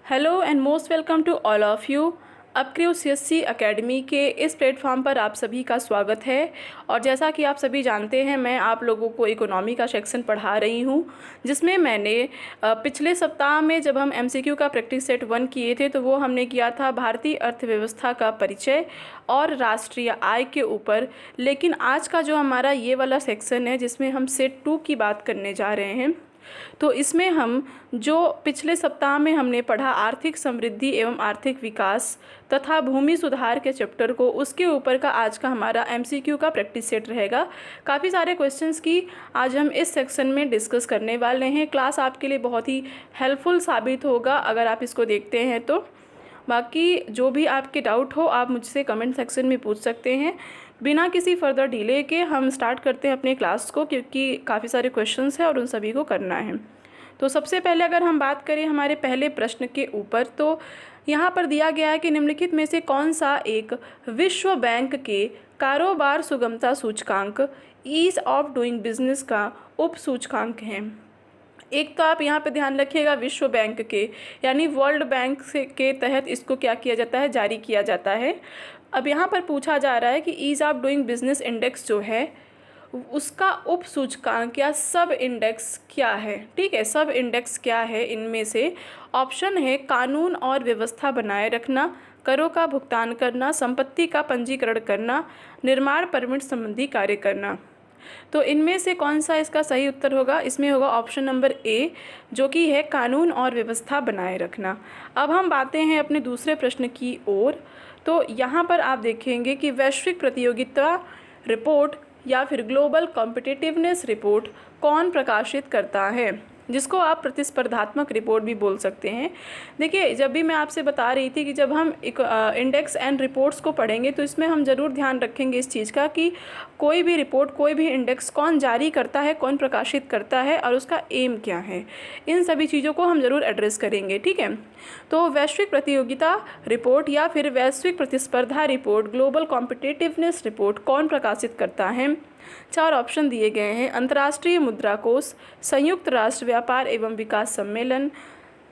Hello and most welcome to all of you. अपक्रू CSC academy के इस platform पर आप सभी का स्वागत है। और जैसा कि आप सभी जानते हैं, मैं आप लोगों को इकोनॉमी का सेक्शन पढ़ा रही हूं, जिसमें मैंने पिछले सप्ताह में जब हम एमसीक्यू का प्रैक्टिस सेट 1 किए थे तो वो हमने किया था भारतीय अर्थव्यवस्था का परिचय और राष्ट्रीय आय के ऊपर। लेकिन आज का जो हमारा ये वाला सेक्शन है, जिसमें हम सेट 2 की बात करने जा रहे हैं, तो इसमें हम जो पिछले सप्ताह में हमने पढ़ा आर्थिक समृद्धि एवं आर्थिक विकास तथा भूमि सुधार के चैप्टर को, उसके ऊपर का आज का हमारा एमसीक्यू का प्रैक्टिस सेट रहेगा। काफ़ी सारे क्वेश्चंस की आज हम इस सेक्शन में डिस्कस करने वाले हैं। क्लास आपके लिए बहुत ही हेल्पफुल साबित होगा अगर आप इसको देखते हैं तो। बाकी जो भी आपके डाउट हो आप मुझसे कमेंट सेक्शन में पूछ सकते हैं। बिना किसी फर्दर डिले के हम स्टार्ट करते हैं अपने क्लास को, क्योंकि काफ़ी सारे क्वेश्चंस हैं और उन सभी को करना है। तो सबसे पहले अगर हम बात करें हमारे पहले प्रश्न के ऊपर, तो यहाँ पर दिया गया है कि निम्नलिखित में से कौन सा एक विश्व बैंक के कारोबार सुगमता सूचकांक ईज़ ऑफ डूइंग बिजनेस का उप सूचकांक है। एक तो आप यहाँ पे ध्यान रखिएगा, विश्व बैंक के यानी वर्ल्ड बैंक से के तहत इसको क्या किया जाता है, जारी किया जाता है। अब यहाँ पर पूछा जा रहा है कि ease of doing business index जो है उसका उप सूचकांक या सब इंडेक्स क्या है। ठीक है, सब इंडेक्स क्या है इनमें से? ऑप्शन है कानून और व्यवस्था बनाए रखना, करों का भुगतान करना, संपत्ति का पंजीकरण करना, निर्माण परमिट संबंधी कार्य करना। तो इनमें से कौन सा इसका सही उत्तर होगा? इसमें होगा ऑप्शन नंबर ए, जो कि है कानून और व्यवस्था बनाए रखना। अब हम बातें हैं अपने दूसरे प्रश्न की ओर। तो यहाँ पर आप देखेंगे कि वैश्विक प्रतियोगिता रिपोर्ट या फिर ग्लोबल कॉम्पिटिटिवनेस रिपोर्ट कौन प्रकाशित करता है, जिसको आप प्रतिस्पर्धात्मक रिपोर्ट भी बोल सकते हैं। देखिए, जब भी मैं आपसे बता रही थी कि जब हम इंडेक्स एंड रिपोर्ट्स को पढ़ेंगे तो इसमें हम ज़रूर ध्यान रखेंगे इस चीज़ का कि कोई भी रिपोर्ट, कोई भी इंडेक्स कौन जारी करता है, कौन प्रकाशित करता है और उसका एम क्या है। इन सभी चीज़ों को हम ज़रूर एड्रेस करेंगे। ठीक है, तो वैश्विक प्रतियोगिता रिपोर्ट या फिर वैश्विक प्रतिस्पर्धा रिपोर्ट, ग्लोबल कॉम्पिटिटिवनेस रिपोर्ट कौन प्रकाशित करता है? 4 ऑप्शन दिए गए हैं। अंतर्राष्ट्रीय मुद्रा कोष, संयुक्त राष्ट्र व्यापार एवं विकास सम्मेलन,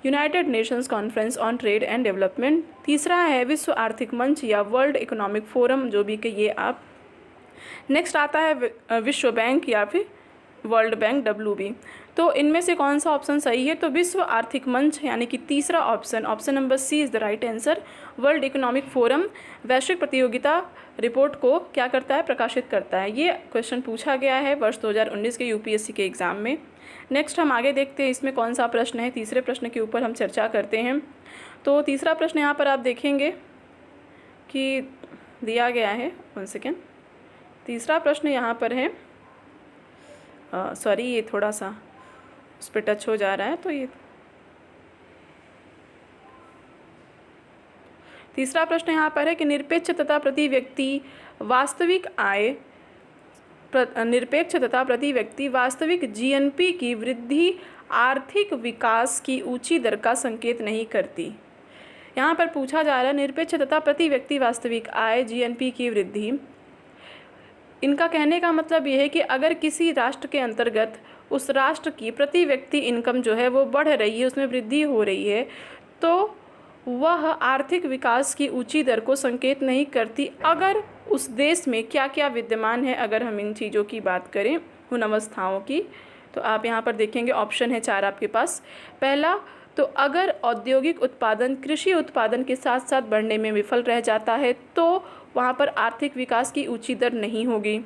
United Nations conference on trade and development. तीसरा है विश्व आर्थिक मंच या वर्ल्ड इकोनॉमिक फोरम, जो भी कहिए आप। नेक्स्ट आता है विश्व बैंक या फिर वर्ल्ड बैंक, WB। तो इनमें से कौन सा ऑप्शन सही है? तो विश्व आर्थिक मंच यानी कि तीसरा option, option number C is the right answer. World economic forum वैश्विक प्रतियोगिता रिपोर्ट को क्या करता है, प्रकाशित करता है। ये क्वेश्चन पूछा गया है वर्ष 2019 के यूपीएससी के एग्ज़ाम में। नेक्स्ट हम आगे देखते हैं इसमें कौन सा प्रश्न है। तीसरे प्रश्न के ऊपर हम चर्चा करते हैं। तो तीसरा प्रश्न यहाँ पर आप देखेंगे कि दिया गया है, 1 सेकेंड। तीसरा प्रश्न यहाँ पर है, सॉरी ये थोड़ा सा उस पर टच हो जा रहा है, तो ये तीसरा प्रश्न यहाँ पर है कि निरपेक्ष तथा प्रति व्यक्ति वास्तविक आय, निरपेक्ष तथा प्रति व्यक्ति वास्तविक जीएनपी की वृद्धि आर्थिक विकास की ऊंची दर का संकेत नहीं करती। यहाँ पर पूछा जा रहा है निरपेक्ष तथा प्रति व्यक्ति वास्तविक आय, जीएनपी की वृद्धि। इनका कहने का मतलब ये है कि अगर किसी राष्ट्र के अंतर्गत उस राष्ट्र की प्रति व्यक्ति इनकम जो है वो बढ़ रही है, उसमें वृद्धि हो रही है, तो वह आर्थिक विकास की ऊंची दर को संकेत नहीं करती अगर उस देश में क्या क्या विद्यमान है। अगर हम इन चीज़ों की बात करें, उन अवस्थाओं की, तो आप यहाँ पर देखेंगे ऑप्शन है 4 आपके पास। पहला, तो अगर औद्योगिक उत्पादन कृषि उत्पादन के साथ साथ बढ़ने में विफल रह जाता है तो वहाँ पर आर्थिक विकास की ऊंची दर नहीं होगी।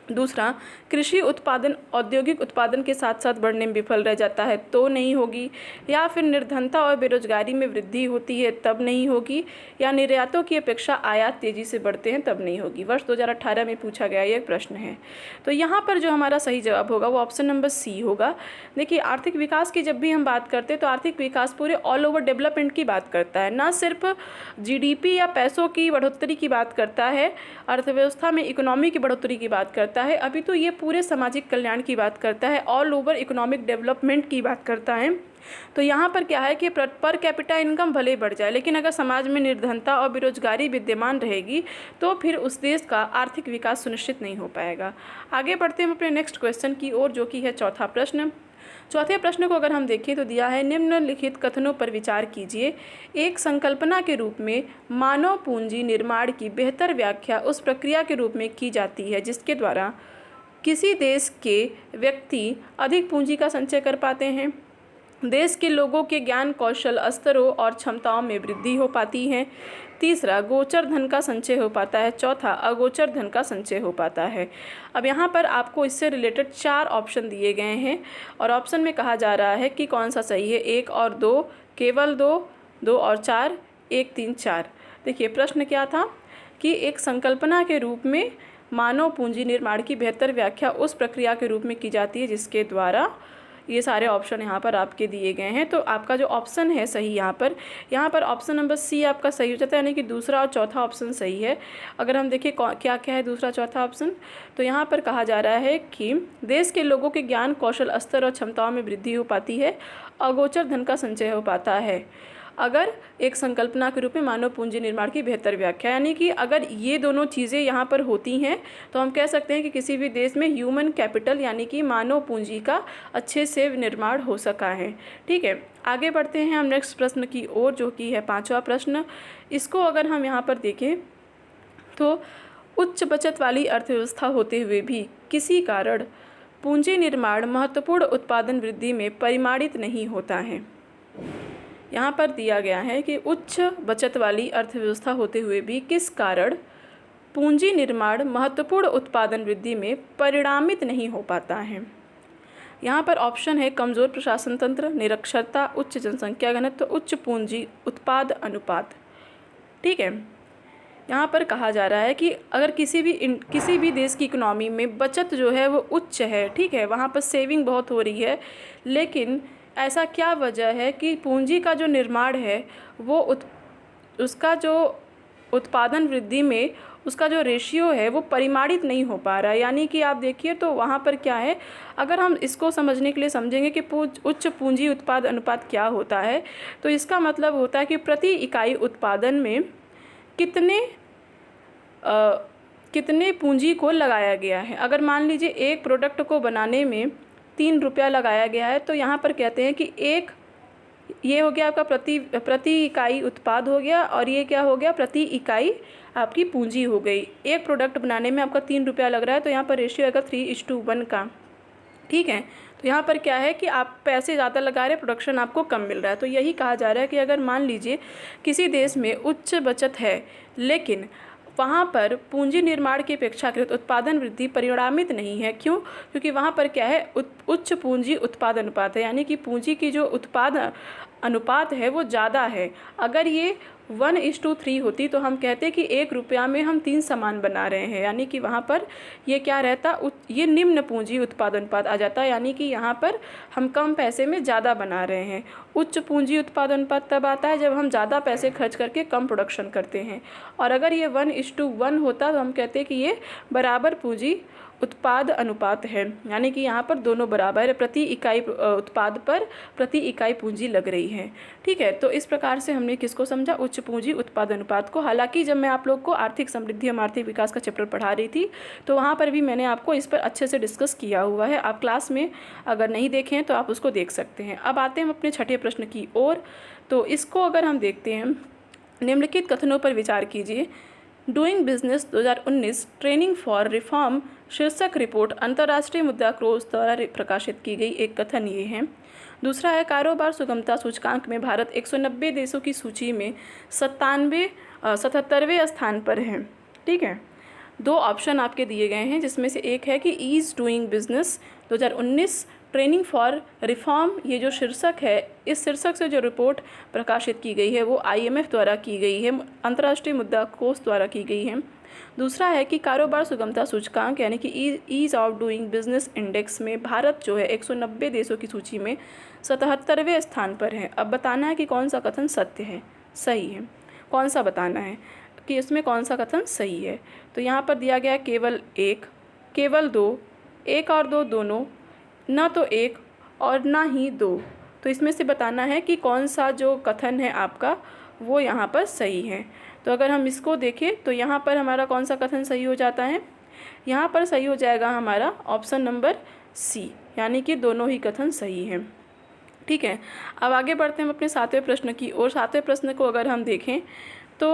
दूसरा, कृषि उत्पादन औद्योगिक उत्पादन के साथ साथ बढ़ने में विफल रह जाता है तो नहीं होगी। या फिर निर्धनता और बेरोजगारी में वृद्धि होती है तब नहीं होगी। या निर्यातों की अपेक्षा आयात तेज़ी से बढ़ते हैं तब नहीं होगी। वर्ष 2018 में पूछा गया ये प्रश्न है। तो यहाँ पर जो हमारा सही जवाब होगा वो ऑप्शन नंबर सी होगा। देखिए, आर्थिक विकास की जब भी हम बात करते हैं तो आर्थिक विकास पूरे ऑल ओवर डेवलपमेंट की बात करता है, ना सिर्फ GDP या पैसों की बढ़ोतरी की बात करता है, अर्थव्यवस्था में इकोनॉमी की बढ़ोतरी की बात करता है। अभी तो ये पूरे सामाजिक कल्याण की बात करता है, ऑल ओवर इकोनॉमिक डेवलपमेंट की बात करता है। तो यहाँ पर क्या है कि पर कैपिटा इनकम भले बढ़ जाए, लेकिन अगर समाज में निर्धनता और बेरोजगारी विद्यमान रहेगी तो फिर उस देश का आर्थिक विकास सुनिश्चित नहीं हो पाएगा। आगे बढ़ते हैं अपने नेक्स्ट क्वेश्चन की ओर, जो कि है चौथा प्रश्न। चौथे प्रश्न को अगर हम देखें तो दिया है निम्नलिखित कथनों पर विचार कीजिए। एक संकल्पना के रूप में मानव पूंजी निर्माण की बेहतर व्याख्या उस प्रक्रिया के रूप में की जाती है जिसके द्वारा किसी देश के व्यक्ति अधिक पूंजी का संचय कर पाते हैं, देश के लोगों के ज्ञान कौशल स्तरों और क्षमताओं में वृद्धि हो पाती है। तीसरा, गोचर धन का संचय हो पाता है। चौथा, अगोचर धन का संचय हो पाता है। अब यहाँ पर आपको इससे रिलेटेड 4 ऑप्शन दिए गए हैं और ऑप्शन में कहा जा रहा है कि कौन सा सही है, 1 और 2, केवल 2, 2 और 4, 1, 3, 4। देखिए प्रश्न क्या था कि एक संकल्पना के रूप में मानव पूंजी निर्माण की बेहतर व्याख्या उस प्रक्रिया के रूप में की जाती है जिसके द्वारा, ये सारे ऑप्शन यहाँ पर आपके दिए गए हैं। तो आपका जो ऑप्शन है सही यहाँ पर ऑप्शन नंबर सी आपका सही हो जाता है, यानी कि दूसरा और चौथा ऑप्शन सही है। अगर हम देखें क्या क्या है दूसरा चौथा ऑप्शन, तो यहाँ पर कहा जा रहा है कि देश के लोगों के ज्ञान कौशल स्तर और क्षमताओं में वृद्धि हो पाती है, अगोचर धन का संचय हो पाता है अगर एक संकल्पना के रूप में मानव पूंजी निर्माण की बेहतर व्याख्या, यानी कि अगर ये दोनों चीज़ें यहाँ पर होती हैं तो हम कह सकते हैं कि किसी भी देश में ह्यूमन कैपिटल यानी कि मानव पूंजी का अच्छे से निर्माण हो सका है। ठीक है, आगे बढ़ते हैं हम नेक्स्ट प्रश्न की ओर, जो कि है 5वां प्रश्न। इसको अगर हम यहाँ पर देखें तो उच्च बचत वाली अर्थव्यवस्था होते हुए भी किसी कारण पूंजी निर्माण महत्वपूर्ण उत्पादन वृद्धि में परिमाणित नहीं होता है। यहाँ पर दिया गया है कि उच्च बचत वाली अर्थव्यवस्था होते हुए भी किस कारण पूंजी निर्माण महत्वपूर्ण उत्पादन वृद्धि में परिणामित नहीं हो पाता है। यहाँ पर ऑप्शन है कमज़ोर प्रशासन तंत्र, निरक्षरता, उच्च जनसंख्या घनत्व, उच्च पूंजी उत्पाद अनुपात। ठीक है, यहाँ पर कहा जा रहा है कि अगर किसी भी देश की इकोनॉमी में बचत जो है वो उच्च है, ठीक है, वहाँ पर सेविंग बहुत हो रही है, लेकिन ऐसा क्या वजह है कि पूंजी का जो निर्माण है वो उसका जो उत्पादन वृद्धि में उसका जो रेशियो है वो परिमाणित नहीं हो पा रहा है। यानी कि आप देखिए तो वहाँ पर क्या है, अगर हम इसको समझने के लिए समझेंगे कि उच्च पूंजी उत्पाद अनुपात क्या होता है, तो इसका मतलब होता है कि प्रति इकाई उत्पादन में कितने पूंजी को लगाया गया है। अगर मान लीजिए एक प्रोडक्ट को बनाने में 3 रुपया लगाया गया है, तो यहाँ पर कहते हैं कि ये हो गया आपका प्रति इकाई उत्पाद हो गया, और ये क्या हो गया, प्रति इकाई आपकी पूंजी हो गई। एक प्रोडक्ट बनाने में आपका 3 रुपया लग रहा है, तो यहाँ पर रेशियो आएगा 3:1 का। ठीक है, तो यहाँ पर क्या है कि आप पैसे ज़्यादा लगा रहे हैं, प्रोडक्शन आपको कम मिल रहा है। तो यही कहा जा रहा है कि अगर मान लीजिए किसी देश में उच्च बचत है लेकिन वहाँ पर पूंजी निर्माण की अपेक्षाकृत उत्पादन वृद्धि परिणामित नहीं है। क्यों? क्योंकि वहाँ पर क्या है, उच्च पूंजी उत्पाद अनुपात है, यानी कि पूंजी की जो उत्पाद अनुपात है वो ज़्यादा है। अगर ये 1:3 होती तो हम कहते कि 1 रुपया में हम 3 सामान बना रहे हैं, यानी कि वहाँ पर ये क्या रहता, ये निम्न पूंजी उत्पाद अनुपात आ जाता, यानी कि यहाँ पर हम कम पैसे में ज़्यादा बना रहे हैं। उच्च पूंजी उत्पाद अनुपात तब आता है जब हम ज़्यादा पैसे खर्च करके कम प्रोडक्शन करते हैं, और अगर ये 1:1 होता तो हम कहते कि ये बराबर पूंजी उत्पाद अनुपात है, यानी कि यहाँ पर दोनों बराबर है, प्रति इकाई उत्पाद पर प्रति इकाई पूंजी लग रही है। ठीक है, तो इस प्रकार से हमने किसको समझा, उच्च पूंजी उत्पाद अनुपात को। हालांकि जब मैं आप लोग को आर्थिक समृद्धि एवं आर्थिक विकास का चैप्टर पढ़ा रही थी तो वहाँ पर भी मैंने आपको इस पर अच्छे से डिस्कस किया हुआ है। आप क्लास में अगर नहीं देखें तो आप उसको देख सकते हैं। अब आते हैं हम अपने छठे प्रश्न की ओर। तो इसको अगर हम देखते हैं, निम्नलिखित कथनों पर विचार कीजिए। Doing business 2019 training for reform शीर्षक रिपोर्ट अंतर्राष्ट्रीय मुद्रा कोष द्वारा प्रकाशित की गई एक कथन ये है। दूसरा है कारोबार सुगमता सूचकांक में भारत 190 देशों की सूची में 77वें स्थान पर है। ठीक है, 2 ऑप्शन आपके दिए गए हैं, जिसमें से एक है कि ease doing business 2019 training for reform, ये जो शीर्षक है, इस शीर्षक से जो रिपोर्ट प्रकाशित की गई है वो IMF द्वारा की गई है, अंतर्राष्ट्रीय मुद्रा कोष द्वारा की गई है। दूसरा है कि कारोबार सुगमता सूचकांक यानी कि ease of doing business index में भारत जो है 190 देशों की सूची में 77वें स्थान पर है। अब बताना है कि कौन सा कथन सत्य है, सही है, कौन सा बताना है कि इसमें कौन सा कथन सही है। तो यहाँ पर दिया गया केवल 1, केवल 2, 1 और 2 दोनों, न तो 1 और ना ही 2। तो इसमें से बताना है कि कौन सा जो कथन है आपका वो यहाँ पर सही है। तो अगर हम इसको देखें तो यहाँ पर हमारा कौन सा कथन सही हो जाता है, यहाँ पर सही हो जाएगा हमारा ऑप्शन नंबर सी, यानी कि दोनों ही कथन सही हैं। ठीक है, अब आगे बढ़ते हैं अपने 7वें प्रश्न की ओर। 7वें प्रश्न को अगर हम देखें तो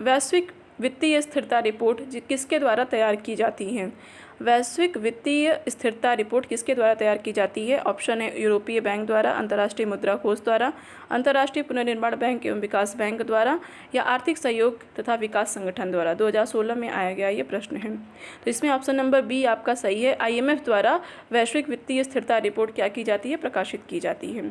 वैश्विक वित्तीय स्थिरता रिपोर्ट किसके द्वारा तैयार की जाती है? वैश्विक वित्तीय स्थिरता रिपोर्ट किसके द्वारा तैयार की जाती है? ऑप्शन है यूरोपीय बैंक द्वारा, अंतर्राष्ट्रीय मुद्रा कोष द्वारा, अंतर्राष्ट्रीय पुनर्निर्माण बैंक एवं विकास बैंक द्वारा, या आर्थिक सहयोग तथा विकास संगठन द्वारा। 2016 में आया गया ये प्रश्न है। तो इसमें ऑप्शन नंबर बी आपका सही है। IMF द्वारा वैश्विक वित्तीय स्थिरता रिपोर्ट क्या की जाती है? प्रकाशित की जाती है।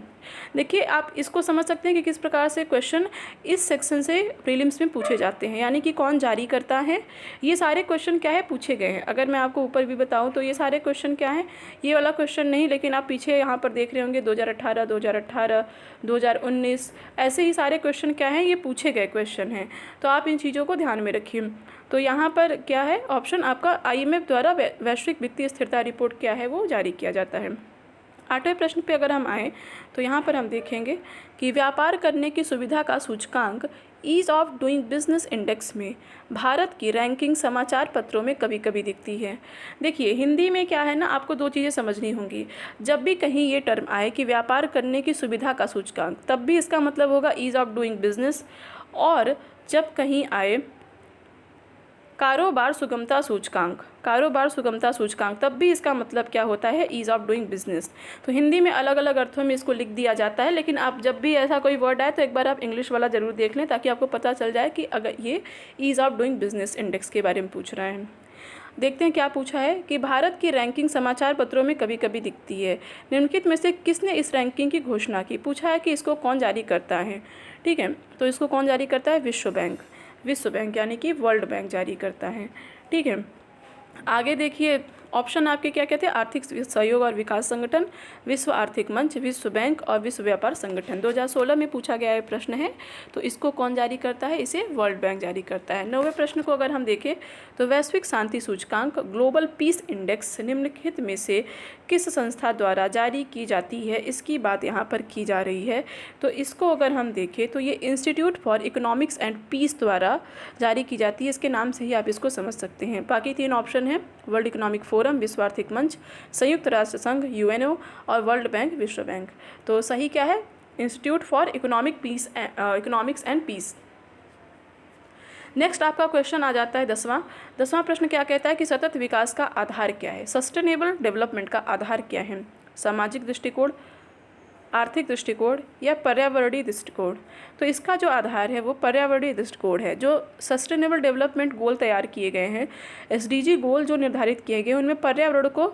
देखिए, आप इसको समझ सकते हैं कि किस प्रकार से क्वेश्चन इस सेक्शन से प्रीलिम्स में पूछे जाते हैं, यानी कि कौन जारी करता है। ये सारे क्वेश्चन क्या है पूछे गए हैं। अगर मैं आपको ऊपर भी बताऊं तो ये सारे क्वेश्चन क्या है, ये वाला क्वेश्चन नहीं, लेकिन आप पीछे यहाँ पर देख रहे होंगे 2018, 2019 ऐसे ही सारे क्वेश्चन क्या हैं, ये पूछे गए क्वेश्चन हैं। तो आप इन चीज़ों को ध्यान में रखिए। तो यहाँ पर क्या है ऑप्शन आपका, IMF द्वारा वैश्विक वित्तीय स्थिरता रिपोर्ट क्या है वो जारी किया जाता है। 8वें प्रश्न पे अगर हम आए तो यहाँ पर हम देखेंगे कि व्यापार करने की सुविधा का सूचकांक ease of doing business index में भारत की रैंकिंग समाचार पत्रों में कभी कभी दिखती है। देखिए, हिंदी में क्या है ना, आपको दो चीज़ें समझनी होंगी। जब भी कहीं ये टर्म आए कि व्यापार करने की सुविधा का सूचकांक, तब भी इसका मतलब होगा ईज़ ऑफ डूइंग बिजनेस, और जब कहीं आए कारोबार सुगमता सूचकांक, कारोबार सुगमता सूचकांक, तब भी इसका मतलब क्या होता है? Ease of doing business. तो हिंदी में अलग अलग अर्थों में इसको लिख दिया जाता है, लेकिन आप जब भी ऐसा कोई वर्ड आए तो एक बार आप इंग्लिश वाला ज़रूर देख लें, ताकि आपको पता चल जाए कि अगर ये ease of doing business index के बारे में पूछ रहा है। देखते हैं क्या पूछा है कि भारत की रैंकिंग समाचार पत्रों में कभी कभी दिखती है। निम्नलिखित में से किसने इस रैंकिंग की घोषणा की? पूछा है कि इसको कौन जारी करता है। ठीक है, तो इसको कौन जारी करता है? विश्व बैंक। विश्व बैंक यानी कि वर्ल्ड बैंक जारी करता है। ठीक है, आगे देखिए ऑप्शन आपके क्या कहते हैं? आर्थिक सहयोग और विकास संगठन, विश्व आर्थिक मंच, विश्व बैंक और विश्व व्यापार संगठन। 2016 में पूछा गया प्रश्न है, तो इसको कौन जारी करता है? इसे वर्ल्ड बैंक जारी करता है। 9वें प्रश्न को अगर हम देखें तो वैश्विक शांति सूचकांक ग्लोबल पीस इंडेक्स निम्नलिखित में से किस संस्था द्वारा जारी की जाती है? इसकी बात यहाँ पर की जा रही है। तो इसको अगर हम देखें तो ये institute for economics and peace द्वारा जारी की जाती है। इसके नाम से ही आप इसको समझ सकते हैं। बाकी 3 ऑप्शन है वर्ल्ड इकोनॉमिक फोरम, विश्व आर्थिक मंच, संयुक्त राष्ट्र संघ UNO और वर्ल्ड बैंक विश्व बैंक। तो सही क्या है? Institute for economics and peace. Next आपका क्वेश्चन आ जाता है 10वां प्रश्न क्या कहता है कि सतत विकास का आधार क्या है? सस्टेनेबल डेवलपमेंट का आधार क्या है? सामाजिक दृष्टिकोण, आर्थिक दृष्टिकोण या पर्यावरणीय दृष्टिकोण? तो इसका जो आधार है वो पर्यावरणीय दृष्टिकोण है। जो सस्टेनेबल डेवलपमेंट गोल तैयार किए गए हैं, SDG गोल जो निर्धारित किए गए, उनमें पर्यावरण को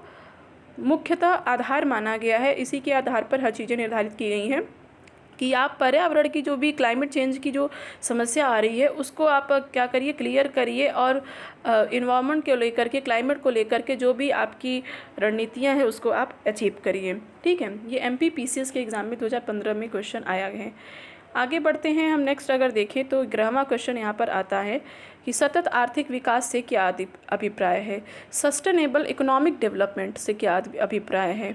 मुख्यतः आधार माना गया है। इसी के आधार पर हर चीज़ें निर्धारित की गई हैं कि आप पर्यावरण की जो भी क्लाइमेट चेंज की जो समस्या आ रही है उसको आप क्या करिए, क्लियर करिए, और इन्वायरमेंट को लेकर के, क्लाइमेट को लेकर के जो भी आपकी रणनीतियां हैं उसको आप अचीव करिए। ठीक है, ये MPPCS के एग्ज़ाम में 2015 में क्वेश्चन आया है। आगे बढ़ते हैं हम। नेक्स्ट अगर देखें तो 11वां क्वेश्चन यहाँ पर आता है कि सतत आर्थिक विकास से क्या अभिप्राय है? सस्टेनेबल इकोनॉमिक डेवलपमेंट से क्या अभिप्राय है?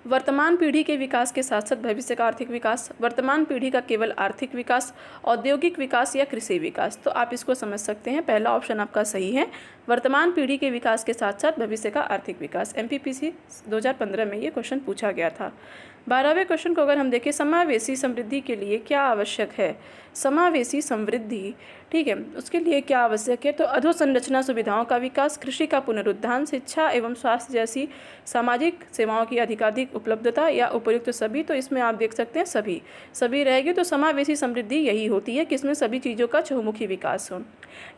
वर्तमान पीढ़ी के विकास के साथ साथ भविष्य का आर्थिक विकास, वर्तमान पीढ़ी का केवल आर्थिक विकास, औद्योगिक विकास या कृषि विकास? तो आप इसको समझ सकते हैं, पहला ऑप्शन आपका सही है, वर्तमान पीढ़ी के विकास के साथ साथ भविष्य का आर्थिक विकास। MPPC 2015 में ये क्वेश्चन पूछा गया था। 12वें क्वेश्चन को अगर हम देखें, समावेशी समृद्धि के लिए क्या आवश्यक है? समावेशी समृद्धि, ठीक है, उसके लिए क्या आवश्यक है? तो अधोसंरचना सुविधाओं का विकास, कृषि का पुनरुत्थान, शिक्षा एवं स्वास्थ्य जैसी सामाजिक सेवाओं की अधिकाधिक उपलब्धता या उपयुक्त सभी? तो इसमें आप देख सकते हैं सभी रहेगी। तो समावेशी समृद्धि यही होती है कि इसमें सभी चीज़ों का चहुमुखी विकास हो।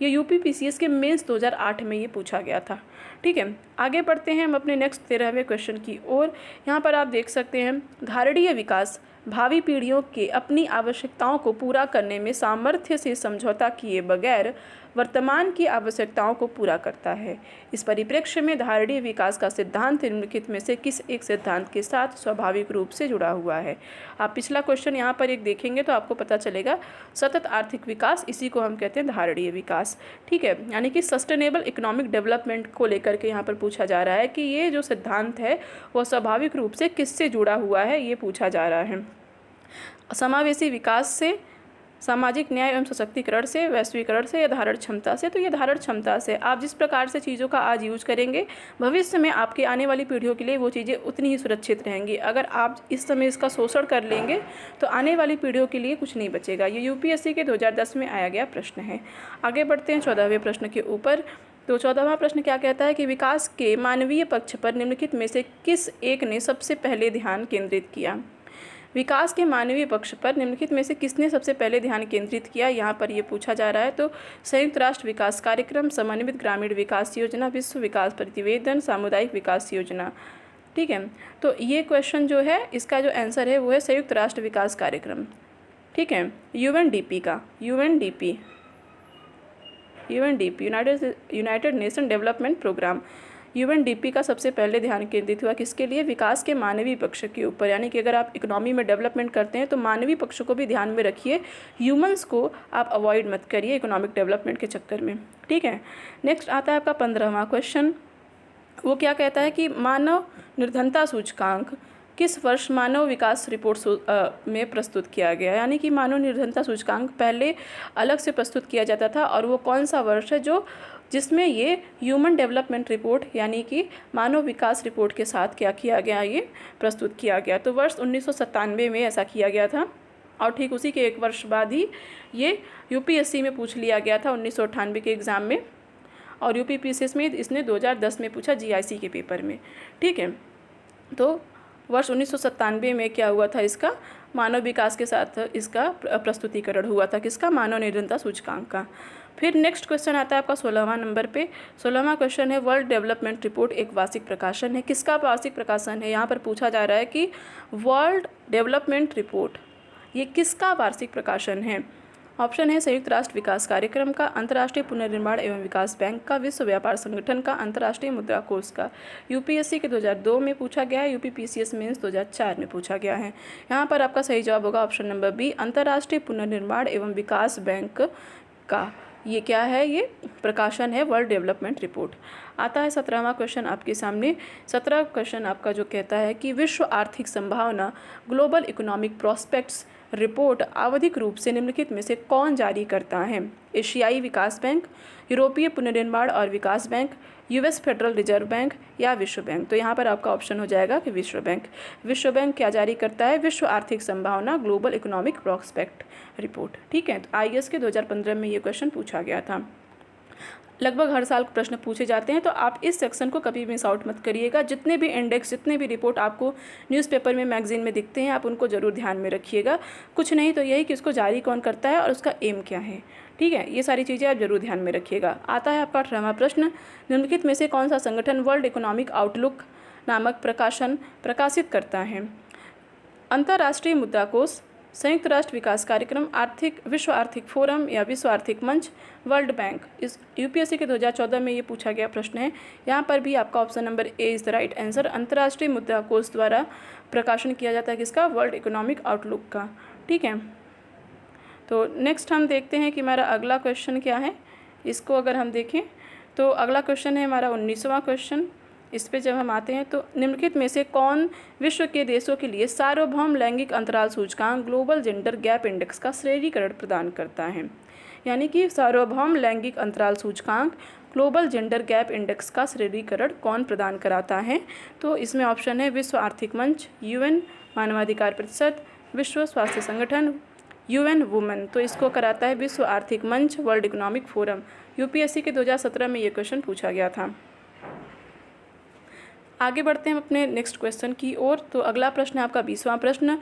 ये UPPCS के मेंस 2008 में ये पूछा गया था। ठीक है, आगे बढ़ते हैं हम अपने नेक्स्ट 13वें क्वेश्चन की ओर। यहाँ पर आप देख सकते हैं, धारणीय विकास भावी पीढ़ियों के अपनी आवश्यकताओं को पूरा करने में सामर्थ्य से समझौता किए बगैर वर्तमान की आवश्यकताओं को पूरा करता है। इस परिप्रेक्ष्य में धारणीय विकास का सिद्धांत निम्नलिखित में से किस एक सिद्धांत के साथ स्वाभाविक रूप से जुड़ा हुआ है? आप पिछला क्वेश्चन यहाँ पर एक देखेंगे तो आपको पता चलेगा, सतत आर्थिक विकास, इसी को हम कहते हैं धारणीय विकास। ठीक है, यानी कि सस्टेनेबल इकोनॉमिक डेवलपमेंट को लेकर के यहाँ पर पूछा जा रहा है कि ये जो सिद्धांत है वो स्वाभाविक रूप से किससे जुड़ा हुआ है, ये पूछा जा रहा है। समावेशी विकास से, सामाजिक न्याय एवं सशक्तिकरण से, वैश्वीकरण से या धारण क्षमता से? तो ये धारण क्षमता से। आप जिस प्रकार से चीज़ों का आज यूज करेंगे, भविष्य में आपके आने वाली पीढ़ियों के लिए वो चीज़ें उतनी ही सुरक्षित रहेंगी। अगर आप इस समय इसका शोषण कर लेंगे तो आने वाली पीढ़ियों के लिए कुछ नहीं बचेगा। ये यूपीएससी के 2010 में आया गया प्रश्न है। आगे बढ़ते हैं 14वें प्रश्न के ऊपर। तो 14वां प्रश्न क्या कहता है कि विकास के मानवीय पक्ष पर निम्नलिखित में से किस एक ने सबसे पहले ध्यान केंद्रित किया? विकास के मानवीय पक्ष पर निम्नलिखित में से किसने सबसे पहले ध्यान केंद्रित किया, यहाँ पर ये पूछा जा रहा है। तो संयुक्त राष्ट्र विकास कार्यक्रम, समन्वित ग्रामीण विकास योजना, विश्व विकास प्रतिवेदन, सामुदायिक विकास योजना। ठीक है, तो ये क्वेश्चन जो है इसका जो आंसर है वो है संयुक्त राष्ट्र विकास कार्यक्रम। ठीक है, यूएनडीपी का, UNDP United Nation Development Programme, UNDP का सबसे पहले ध्यान केंद्रित हुआ किसके लिए? विकास के मानवीय पक्ष के ऊपर। यानी कि अगर आप इकोनॉमी में डेवलपमेंट करते हैं तो मानवीय पक्ष को भी ध्यान में रखिए, ह्यूमंस को आप अवॉइड मत करिए इकोनॉमिक डेवलपमेंट के चक्कर में। ठीक है, नेक्स्ट आता है आपका 15वां क्वेश्चन। वो क्या कहता है कि मानव निर्धनता सूचकांक किस वर्ष मानव विकास रिपोर्ट में प्रस्तुत किया गया? यानी कि मानव निर्धनता सूचकांक पहले अलग से प्रस्तुत किया जाता था, और वो कौन सा वर्ष है जो जिसमें ये ह्यूमन डेवलपमेंट रिपोर्ट यानी कि मानव विकास रिपोर्ट के साथ क्या किया गया, ये प्रस्तुत किया गया? तो वर्ष 1997 में ऐसा किया गया था, और ठीक उसी के एक वर्ष बाद ही ये यूपीएससी में पूछ लिया गया था 1998 के एग्ज़ाम में, और यूपीपीसीएस में इसने 2010 में पूछा जीआईसी के पेपर में। ठीक है, तो वर्ष 1997 में क्या हुआ था, इसका मानव विकास के साथ इसका प्रस्तुतिकरण हुआ था, किसका? मानव निर्धनता सूचकांक का। फिर नेक्स्ट क्वेश्चन आता है आपका 16वां नंबर पे। 16वां क्वेश्चन है वर्ल्ड डेवलपमेंट रिपोर्ट एक वार्षिक प्रकाशन है, किसका वार्षिक प्रकाशन है? यहाँ पर पूछा जा रहा है कि वर्ल्ड डेवलपमेंट रिपोर्ट ये किसका वार्षिक प्रकाशन है? ऑप्शन है संयुक्त राष्ट्र विकास कार्यक्रम का, अंतर्राष्ट्रीय पुनर्निर्माण एवं विकास बैंक का, विश्व व्यापार संगठन का, अंतर्राष्ट्रीय मुद्रा कोष का। यूपीएससी के 2002 में पूछा गया है, यूपीपीसीएस मेंस 2004 में पूछा गया है। यहाँ पर आपका सही जवाब होगा ऑप्शन नंबर बी, अंतर्राष्ट्रीय पुनर्निर्माण एवं विकास बैंक का ये क्या है, ये प्रकाशन है वर्ल्ड डेवलपमेंट रिपोर्ट। आता है 17वां क्वेश्चन आपके सामने। 17वां क्वेश्चन आपका जो कहता है कि विश्व आर्थिक संभावना ग्लोबल इकोनॉमिक प्रॉस्पेक्ट्स रिपोर्ट आवधिक रूप से निम्नलिखित में से कौन जारी करता है? एशियाई विकास बैंक, यूरोपीय पुनर्निर्माण और विकास Bank, US Federal Reserve Bank या विश्व बैंक? तो यहाँ पर आपका ऑप्शन हो जाएगा कि विश्व बैंक। विश्व बैंक क्या जारी करता है? विश्व आर्थिक संभावना ग्लोबल इकोनॉमिक प्रॉस्पेक्ट रिपोर्ट। ठीक है, तो आईएएस के 2015 में ये क्वेश्चन पूछा गया था। लगभग हर साल प्रश्न पूछे जाते हैं, तो आप इस सेक्शन को कभी मिस आउट मत करिएगा। जितने भी इंडेक्स, जितने भी रिपोर्ट आपको न्यूज़पेपर में, मैगजीन में दिखते हैं, आप उनको ज़रूर ध्यान में रखिएगा। कुछ नहीं तो यही कि उसको जारी कौन करता है और उसका एम क्या है। ठीक है, ये सारी चीज़ें आप जरूर ध्यान में रखिएगा। आता है आपका 18वां प्रश्न। निम्नलिखित में से कौन सा संगठन वर्ल्ड इकोनॉमिक आउटलुक नामक प्रकाशन प्रकाशित करता है? अंतर्राष्ट्रीय मुद्रा कोष, संयुक्त राष्ट्र विकास कार्यक्रम, विश्व आर्थिक फोरम या विश्व आर्थिक मंच, वर्ल्ड बैंक? इस यूपीएससी के 2014 में ये पूछा गया प्रश्न है। यहाँ पर भी आपका option number A is the right answer. अंतर्राष्ट्रीय मुद्रा कोष द्वारा प्रकाशन किया जाता है किसका? वर्ल्ड इकोनॉमिक आउटलुक का। ठीक है, तो नेक्स्ट हम देखते हैं कि हमारा अगला क्वेश्चन क्या है। इसको अगर हम देखें तो अगला क्वेश्चन है हमारा 19वां क्वेश्चन। इस पे जब हम आते हैं तो निम्नलिखित में से कौन विश्व के देशों के लिए सार्वभौम लैंगिक अंतराल सूचकांक ग्लोबल जेंडर गैप इंडेक्स का श्रेणीकरण प्रदान करता है? यानी कि सार्वभौम लैंगिक अंतराल सूचकांक ग्लोबल जेंडर गैप इंडेक्स का श्रेणीकरण कौन प्रदान कराता है? तो इसमें ऑप्शन है विश्व आर्थिक मंच, यूएन मानवाधिकार परिषद, विश्व स्वास्थ्य संगठन, यूएन वुमेन। तो इसको कराता है विश्व आर्थिक मंच, वर्ल्ड इकोनॉमिक फोरम। यूपीएससी के 2017 में ये क्वेश्चन पूछा गया था। आगे बढ़ते हैं अपने नेक्स्ट क्वेश्चन की ओर। तो अगला प्रश्न है आपका 20वां प्रश्न।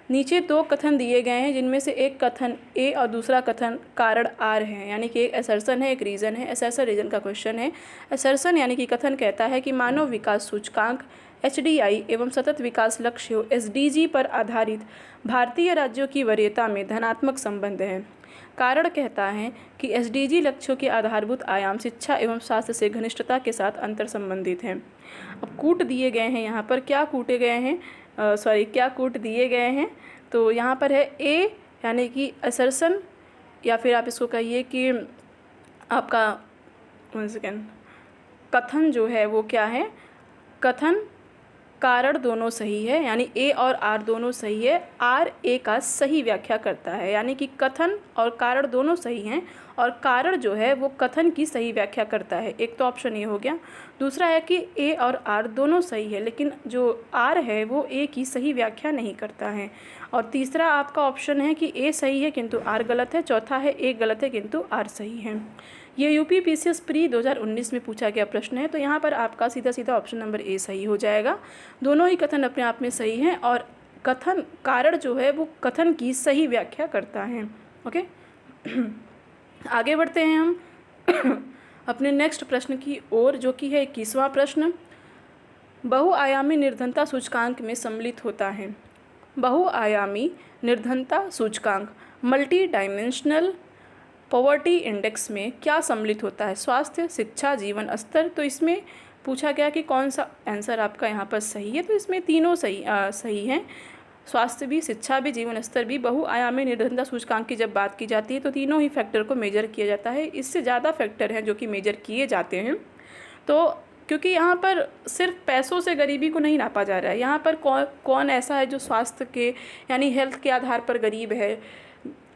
नीचे दो कथन दिए गए हैं जिनमें से एक कथन ए और दूसरा कथन कारण आर है, यानी कि एक असर्शन है, एक रीज़न है। असर्शन रीज़न का क्वेश्चन है। असर्शन यानी कि कथन कहता है कि मानव विकास सूचकांक एचडीआई एवं सतत विकास लक्ष्यों एसडीजी पर आधारित भारतीय राज्यों की वरीयता में धनात्मक संबंध है। कारण कहता है कि एसडीजी लक्ष्यों के आधारभूत आयाम शिक्षा एवं स्वास्थ्य से घनिष्ठता के साथ अंतर संबंधित हैं। अब कूट दिए गए हैं, यहाँ पर क्या कूटे गए हैं, क्या कूट दिए गए हैं? तो यहाँ पर है ए यानी कि असर्शन, या फिर आप इसको कहिए कि आपका 1 सेकेंड, कथन जो है वो क्या है? कथन कारण दोनों सही है, यानी ए और आर दोनों सही है। आर ए का सही व्याख्या करता है, यानी कि कथन और कारण दोनों सही हैं और कारण जो है वो कथन की सही व्याख्या करता है। एक तो ऑप्शन ये हो गया। दूसरा है कि ए और आर दोनों सही है, लेकिन जो आर है वो ए की सही व्याख्या नहीं करता है। और तीसरा आपका ऑप्शन है कि ए सही है किंतु आर गलत है। चौथा है ए गलत है किंतु आर सही है। ये यूपी पीसीएस प्री 2019 में पूछा गया प्रश्न है, तो यहाँ पर आपका सीधा सीधा ऑप्शन नंबर ए सही हो जाएगा। दोनों ही कथन अपने आप में सही हैं और कथन कारण जो है वो कथन की सही व्याख्या करता है। ओके आगे बढ़ते हैं हम अपने नेक्स्ट प्रश्न की ओर, जो कि है 21वां प्रश्न। बहुआयामी निर्धनता सूचकांक में सम्मिलित होता है। बहुआयामी निर्धनता सूचकांक मल्टी डायमेंशनल पॉवर्टी इंडेक्स में क्या सम्मिलित होता है? स्वास्थ्य, शिक्षा, जीवन स्तर। तो इसमें पूछा गया कि कौन सा आंसर आपका यहाँ पर सही है, तो इसमें तीनों सही हैं। स्वास्थ्य भी, शिक्षा भी, जीवन स्तर भी। बहुआयामी निर्धनता सूचकांक की जब बात की जाती है तो तीनों ही फैक्टर को मेजर किया जाता है। इससे ज़्यादा फैक्टर हैं जो कि मेजर किए जाते हैं। तो क्योंकि यहाँ पर सिर्फ पैसों से गरीबी को नहीं नापा जा रहा है, यहाँ पर कौन ऐसा है जो स्वास्थ्य के यानी हेल्थ के आधार पर गरीब है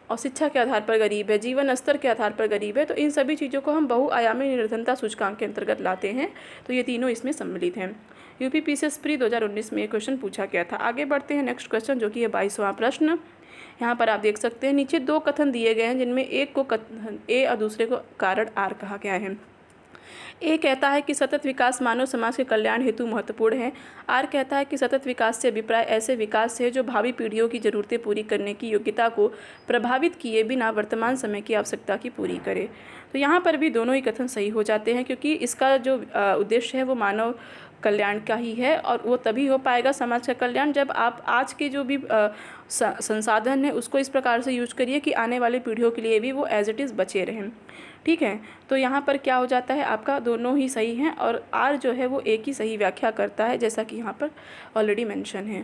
और शिक्षा के आधार पर गरीब है, जीवन स्तर के आधार पर गरीब है, तो इन सभी चीज़ों को हम बहुआयामी निर्धनता सूचकांक के अंतर्गत लाते हैं। तो ये तीनों इसमें सम्मिलित हैं। यूपी पीसीएस प्री 2019 में ये क्वेश्चन पूछा गया था। आगे बढ़ते हैं नेक्स्ट क्वेश्चन, जो कि है 22वां प्रश्न। यहाँ पर आप देख सकते हैं नीचे दो कथन दिए गए हैं, जिनमें एक को कथन ए और दूसरे को कारण आर कहा गया है। ए कहता है कि सतत विकास मानव समाज के कल्याण हेतु महत्वपूर्ण है। आर कहता है कि सतत विकास से अभिप्राय ऐसे विकास से है जो भावी पीढ़ियों की ज़रूरतें पूरी करने की योग्यता को प्रभावित किए बिना वर्तमान समय की आवश्यकता की पूरी करे। तो यहाँ पर भी दोनों ही कथन सही हो जाते हैं, क्योंकि इसका जो उद्देश्य है वो मानव कल्याण का ही है, और वो तभी हो पाएगा समाज का कल्याण जब आप आज के जो भी संसाधन है उसको इस प्रकार से यूज करिए कि आने वाली पीढ़ियों के लिए भी वो एज इट इज़ बचे रहें। ठीक है, तो यहाँ पर क्या हो जाता है, आपका दोनों ही सही हैं और आर जो है वो एक ही सही व्याख्या करता है, जैसा कि यहाँ पर ऑलरेडी मेंशन है।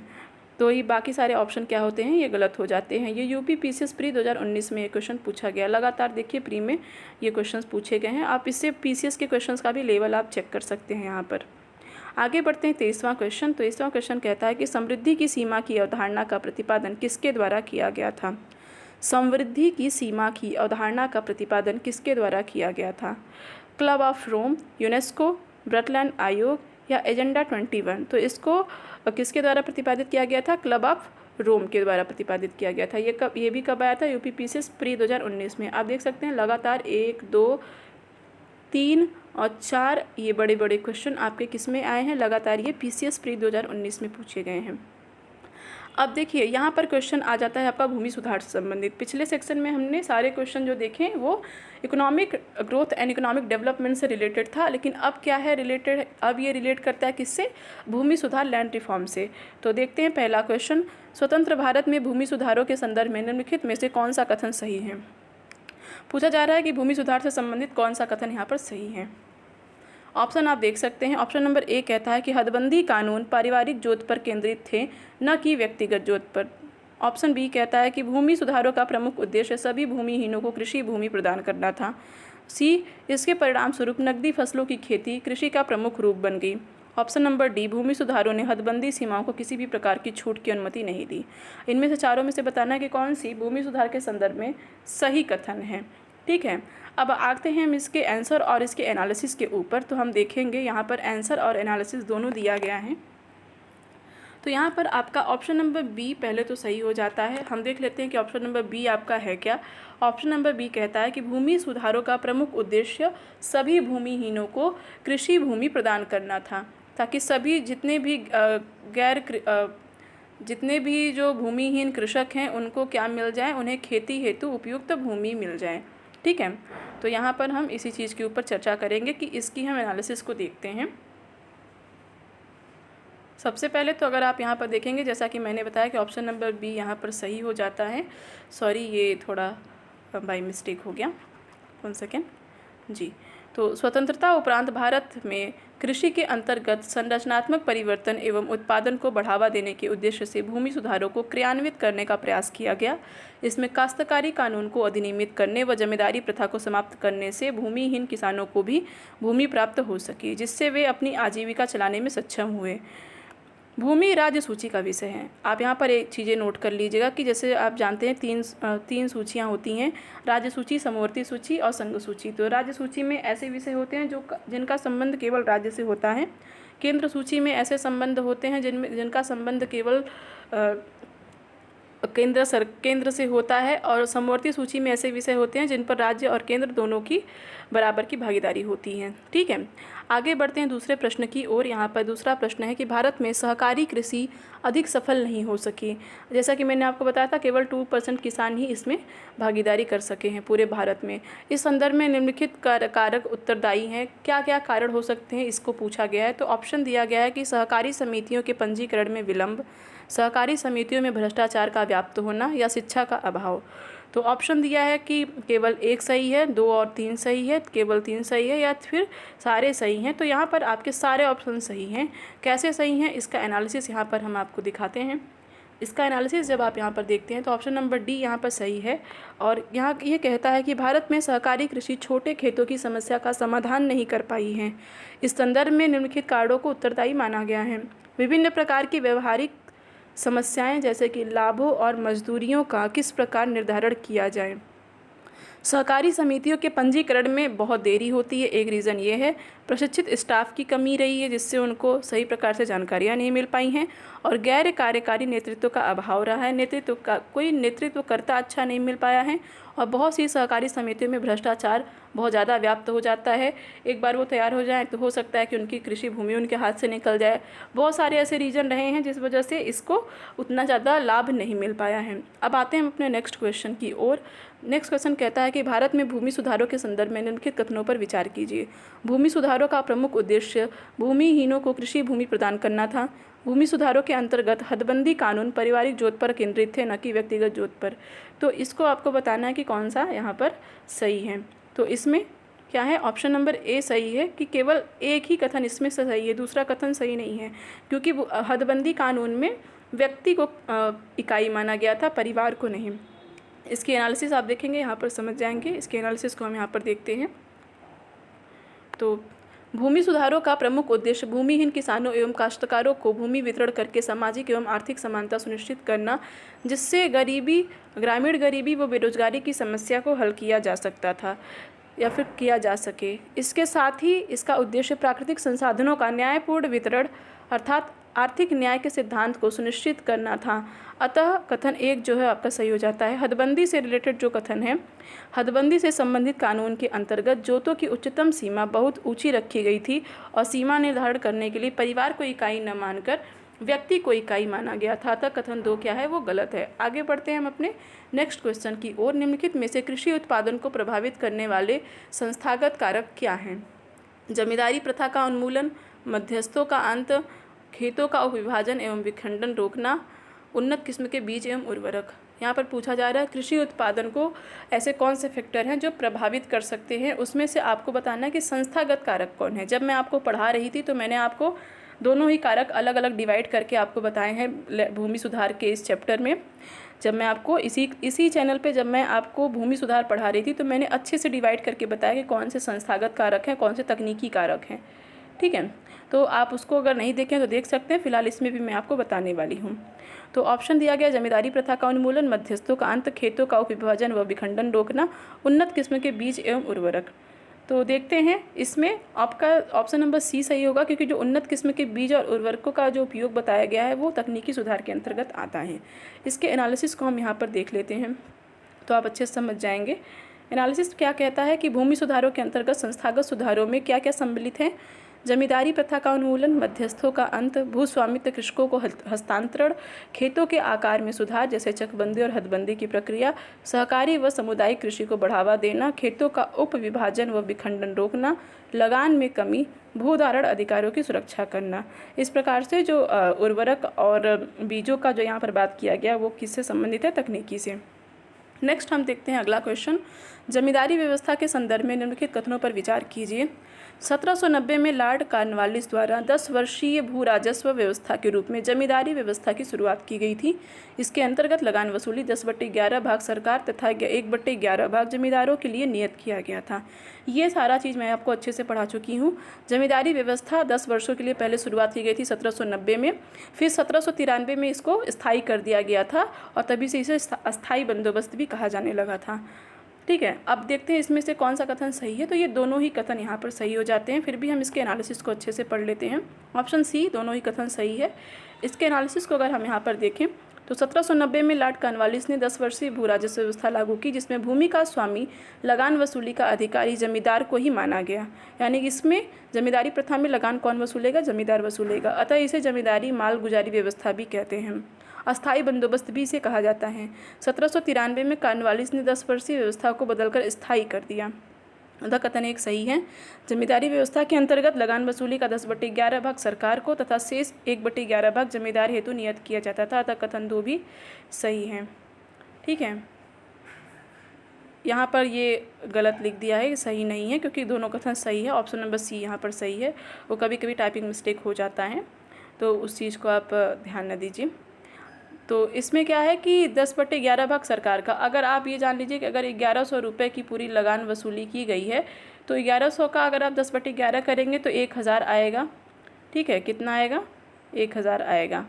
तो ये बाकी सारे ऑप्शन क्या होते हैं, ये गलत हो जाते हैं। ये यूपी पीसीएस प्री 2019 में ये क्वेश्चन पूछा गया। लगातार देखिए प्री में ये क्वेश्चंस पूछे गए हैं। आप इससे पीसीएस के क्वेश्चंस का भी लेवल आप चेक कर सकते हैं यहाँ पर। आगे बढ़ते हैं 23वां क्वेश्चन। 23वां क्वेश्चन कहता है कि समृद्धि की सीमा की अवधारणा का प्रतिपादन किसके द्वारा किया गया था? समृद्धि की सीमा की अवधारणा का प्रतिपादन किसके द्वारा किया गया था? क्लब ऑफ रोम, यूनेस्को, ब्रटलैंड आयोग या एजेंडा 21? तो इसको किसके द्वारा प्रतिपादित किया गया था? क्लब ऑफ रोम के द्वारा प्रतिपादित किया गया था। ये भी कब आया था? यूपी पीसीएस प्री 2019 में। आप देख सकते हैं लगातार 1, 2, 3 और 4 ये बड़े बड़े क्वेश्चन आपके किस में आए हैं, लगातार ये पीसीएस प्री 2019 में पूछे गए हैं। अब देखिए यहाँ पर क्वेश्चन आ जाता है आपका भूमि सुधार से संबंधित। पिछले सेक्शन में हमने सारे क्वेश्चन जो देखे वो economic growth and economic development से रिलेटेड था, लेकिन अब क्या है रिलेटेड, अब ये रिलेट करता है किससे? भूमि सुधार लैंड रिफॉर्म से। तो देखते हैं पहला क्वेश्चन, स्वतंत्र भारत में भूमि सुधारों के संदर्भ में निम्नलिखित में से कौन सा कथन सही है? पूछा जा रहा है कि भूमि सुधार से संबंधित कौन सा कथन यहाँ पर सही है। ऑप्शन आप देख सकते हैं। ऑप्शन नंबर ए कहता है कि हदबंदी कानून पारिवारिक जोत पर केंद्रित थे, न कि व्यक्तिगत जोत पर। ऑप्शन बी कहता है कि भूमि सुधारों का प्रमुख उद्देश्य सभी भूमिहीनों को कृषि भूमि प्रदान करना था। सी, इसके परिणाम स्वरूप नकदी फसलों की खेती कृषि का प्रमुख रूप बन गई। ऑप्शन नंबर डी, भूमि सुधारों ने हदबंदी सीमाओं को किसी भी प्रकार की छूट की अनुमति नहीं दी। इनमें से चारों में से बताना है कि कौन सी भूमि सुधार के संदर्भ में सही कथन है। ठीक है, अब आते हैं हम इसके आंसर और इसके एनालिसिस के ऊपर। तो हम देखेंगे यहाँ पर आंसर और एनालिसिस दोनों दिया गया है। तो यहाँ पर आपका ऑप्शन नंबर बी पहले तो सही हो जाता है। हम देख लेते हैं कि ऑप्शन नंबर बी आपका है क्या। ऑप्शन नंबर बी कहता है कि भूमि सुधारों का प्रमुख उद्देश्य सभी भूमिहीनों को कृषि भूमि प्रदान करना था, ताकि सभी जितने भी जो भूमिहीन कृषक हैं उनको क्या मिल जाए, उन्हें खेती हेतु उपयुक्त भूमि मिल जाए। ठीक है, तो यहाँ पर हम इसी चीज़ के ऊपर चर्चा करेंगे कि इसकी हम एनालिसिस को देखते हैं। सबसे पहले तो अगर आप यहाँ पर देखेंगे, जैसा कि मैंने बताया कि ऑप्शन नंबर बी यहाँ पर सही हो जाता है। सॉरी, ये थोड़ा बाय मिस्टेक हो गया, 1 सेकेंड जी। तो स्वतंत्रता उपरांत भारत में कृषि के अंतर्गत संरचनात्मक परिवर्तन एवं उत्पादन को बढ़ावा देने के उद्देश्य से भूमि सुधारों को क्रियान्वित करने का प्रयास किया गया। इसमें काश्तकारी कानून को अधिनियमित करने व जमींदारी प्रथा को समाप्त करने से भूमिहीन किसानों को भी भूमि प्राप्त हो सके, जिससे वे अपनी आजीविका चलाने में सक्षम हुए। भूमि राज्य सूची का विषय है। आप यहाँ पर एक चीज़ें नोट कर लीजिएगा कि जैसे आप जानते हैं तीन सूचियाँ होती हैं, राज्य सूची, समवर्ती सूची और संघ सूची। तो राज्य सूची में ऐसे विषय होते हैं जिनका संबंध केवल राज्य से होता है। केंद्र सूची में ऐसे संबंध होते हैं जिनका संबंध केवल केंद्र से होता है। और समवर्ती सूची में ऐसे विषय होते हैं जिन पर राज्य और केंद्र दोनों की बराबर की भागीदारी होती है। ठीक है, आगे बढ़ते हैं दूसरे प्रश्न की ओर। यहाँ पर दूसरा प्रश्न है कि भारत में सहकारी कृषि अधिक सफल नहीं हो सकी। जैसा कि मैंने आपको बताया था, केवल 2% किसान ही इसमें भागीदारी कर सके हैं पूरे भारत में। इस संदर्भ में निम्नलिखित कारक उत्तरदायी हैं। क्या क्या कारण हो सकते हैं, इसको पूछा गया है। तो ऑप्शन दिया गया है कि सहकारी समितियों के पंजीकरण में विलंब, सहकारी समितियों में भ्रष्टाचार का व्याप्त होना या शिक्षा का अभाव। तो ऑप्शन दिया है कि केवल 1 सही है, 2 और 3 सही है, केवल 3 सही है या फिर सारे सही हैं। तो यहाँ पर आपके सारे ऑप्शन सही हैं। कैसे सही हैं, इसका एनालिसिस यहाँ पर हम आपको दिखाते हैं। इसका एनालिसिस जब आप यहाँ पर देखते हैं तो ऑप्शन नंबर डी यहाँ पर सही है। और यहाँ ये कहता है कि भारत में सहकारी कृषि छोटे खेतों की समस्या का समाधान नहीं कर पाई है। इस संदर्भ में निम्नलिखित कारणों को उत्तरदायी माना गया है। विभिन्न प्रकार की व्यवहारिक समस्याएं जैसे कि लाभों और मजदूरियों का किस प्रकार निर्धारण किया जाए। सहकारी समितियों के पंजीकरण में बहुत देरी होती है, एक रीज़न ये है। प्रशिक्षित स्टाफ की कमी रही है जिससे उनको सही प्रकार से जानकारियाँ नहीं मिल पाई हैं। और गैर कार्यकारी नेतृत्व का अभाव रहा है, कोई नेतृत्वकर्ता अच्छा नहीं मिल पाया है। और बहुत सी सहकारी समितियों में भ्रष्टाचार बहुत ज़्यादा व्याप्त हो जाता है। एक बार वो तैयार हो जाए तो हो सकता है कि उनकी कृषि भूमि उनके हाथ से निकल जाए। बहुत सारे ऐसे रीजन रहे हैं जिस वजह से इसको उतना ज़्यादा लाभ नहीं मिल पाया है। अब आते हैं अपने नेक्स्ट क्वेश्चन की ओर। नेक्स्ट क्वेश्चन कहता है कि भारत में भूमि सुधारों के संदर्भ में निम्नलिखित कथनों पर विचार कीजिए। भूमि सुधारों का प्रमुख उद्देश्य भूमिहीनों को कृषि भूमि प्रदान करना था। भूमि सुधारों के अंतर्गत हदबंदी कानून पारिवारिक जोत पर केंद्रित थे, न कि व्यक्तिगत जोत पर। तो इसको आपको बताना है कि कौन सा यहाँ पर सही है। तो इसमें क्या है, ऑप्शन नंबर ए सही है कि केवल एक ही कथन इसमें से सही है, दूसरा कथन सही नहीं है। क्योंकि हदबंदी कानून में व्यक्ति को इकाई माना गया था, परिवार को नहीं। इसकी एनालिसिस आप देखेंगे यहाँ पर समझ जाएंगे। इसके एनालिसिस को हम यहाँ पर देखते हैं। तो भूमि सुधारों का प्रमुख उद्देश्य भूमिहीन किसानों एवं काश्तकारों को भूमि वितरण करके सामाजिक एवं आर्थिक समानता सुनिश्चित करना, जिससे ग्रामीण गरीबी व बेरोजगारी की समस्या को हल किया जा सकता था या फिर किया जा सके। इसके साथ ही इसका उद्देश्य प्राकृतिक संसाधनों का न्यायपूर्ण वितरण अर्थात आर्थिक न्याय के सिद्धांत को सुनिश्चित करना था। अतः कथन एक जो है आपका सही हो जाता है। हदबंदी से रिलेटेड जो कथन है, हदबंदी से संबंधित कानून के अंतर्गत जोतों की उच्चतम सीमा बहुत ऊंची रखी गई थी और सीमा निर्धारण करने के लिए परिवार को इकाई न मानकर व्यक्ति को इकाई माना गया था। अतः कथन 2 क्या है, वो गलत है। आगे बढ़ते हैं हम अपने नेक्स्ट क्वेश्चन की ओर। निम्नलिखित में से कृषि उत्पादन को प्रभावित करने वाले संस्थागत कारक क्या हैं? जमींदारी प्रथा का उन्मूलन, मध्यस्थों का अंत, खेतों का उपविभाजन एवं विखंडन रोकना, उन्नत किस्म के बीज एवं उर्वरक। यहाँ पर पूछा जा रहा है कृषि उत्पादन को ऐसे कौन से फैक्टर हैं जो प्रभावित कर सकते हैं। उसमें से आपको बताना है कि संस्थागत कारक कौन है। जब मैं आपको पढ़ा रही थी तो मैंने आपको दोनों ही कारक अलग अलग डिवाइड करके आपको बताए हैं भूमि सुधार के इस चैप्टर में। जब मैं आपको इसी चैनल पे जब मैं आपको भूमि सुधार पढ़ा रही थी तो मैंने अच्छे से डिवाइड करके बताया कि कौन से संस्थागत कारक हैं, कौन से तकनीकी कारक हैं। ठीक है, तो आप उसको अगर नहीं देखें तो देख सकते हैं। फिलहाल इसमें भी मैं आपको बताने वाली हूँ। तो ऑप्शन दिया गया जमींदारी प्रथा का उन्मूलन, मध्यस्थों का अंत, खेतों का उपविभाजन व विखंडन रोकना, उन्नत किस्म के बीज एवं उर्वरक। तो देखते हैं, इसमें आपका ऑप्शन नंबर सी सही होगा क्योंकि जो उन्नत किस्म के बीज और उर्वरकों का जो उपयोग बताया गया है वो तकनीकी सुधार के अंतर्गत आता है। इसके एनालिसिस को हम यहाँ पर देख लेते हैं तो आप अच्छे से समझ जाएंगे। एनालिसिस क्या कहता है कि भूमि सुधारों के अंतर्गत संस्थागत सुधारों में क्या क्या सम्मिलित है? जमींदारी प्रथा का उन्मूलन, मध्यस्थों का अंत, भूस्वामित्व कृषकों को हस्तांतरण, खेतों के आकार में सुधार जैसे चकबंदी और हदबंदी की प्रक्रिया, सहकारी व सामुदायिक कृषि को बढ़ावा देना, खेतों का उपविभाजन व विखंडन रोकना, लगान में कमी, भूधारण अधिकारों की सुरक्षा करना। इस प्रकार से जो उर्वरक और बीजों का जो यहाँ पर बात किया गया वो किससे संबंधित है? तकनीकी से। नेक्स्ट हम देखते हैं अगला क्वेश्चन। जमींदारी व्यवस्था के संदर्भ में निम्नलिखित कथनों पर विचार कीजिए। 1790 में लॉर्ड कॉर्नवालिस द्वारा 10 वर्षीय भू राजस्व व्यवस्था के रूप में जमींदारी व्यवस्था की शुरुआत की गई थी। इसके अंतर्गत लगान वसूली 10/11 भाग सरकार तथा 1/11 भाग जमींदारों के लिए नियत किया गया था। ये सारा चीज़ मैं आपको अच्छे से पढ़ा चुकी हूँ। जमींदारी व्यवस्था 10 वर्षों के लिए पहले शुरुआत की गई थी 1790 में, फिर 1793 में इसको स्थायी कर दिया गया था और तभी से इसे अस्थायी बंदोबस्त भी कहा जाने लगा था। ठीक है, अब देखते हैं इसमें से कौन सा कथन सही है। तो ये दोनों ही कथन यहाँ पर सही हो जाते हैं, फिर भी हम इसके एनालिसिस को अच्छे से पढ़ लेते हैं। ऑप्शन सी, दोनों ही कथन सही है। इसके एनालिसिस को अगर हम यहाँ पर देखें तो 1790 में लॉर्ड कॉर्नवालिस ने 10 वर्षीय भू राजस्व व्यवस्था लागू की, जिसमें भूमि का स्वामी लगान वसूली का अधिकारी जमींदार को ही माना गया। यानी इसमें जमींदारी प्रथा में लगान कौन वसूलेगा? जमींदार वसूलेगा। अतः इसे जमींदारी मालगुजारी व्यवस्था भी कहते हैं। अस्थायी बंदोबस्त भी इसे कहा जाता है। 1793 में कॉर्नवालिस ने 10 वर्षीय व्यवस्था को बदलकर स्थायी कर दिया। अतः कथन एक सही है। जमींदारी व्यवस्था के अंतर्गत लगान वसूली का 10/11 भाग सरकार को तथा शेष 1/11 भाग जमींदार हेतु नियत किया जाता था। अतः कथन 2 भी सही है। ठीक है, यहाँ पर ये गलत लिख दिया है, सही नहीं है, क्योंकि दोनों कथन सही है। ऑप्शन नंबर सी यहाँ पर सही है। वो कभी कभी टाइपिंग मिस्टेक हो जाता है, तो उस चीज़ को आप ध्यान न दीजिए। तो इसमें क्या है कि 10/11 भाग सरकार का, अगर आप ये जान लीजिए कि अगर 1100 रुपये की पूरी लगान वसूली की गई है तो 1100 का अगर आप 10/11 करेंगे तो 1000 आएगा। ठीक है, कितना आएगा? 1000 आएगा।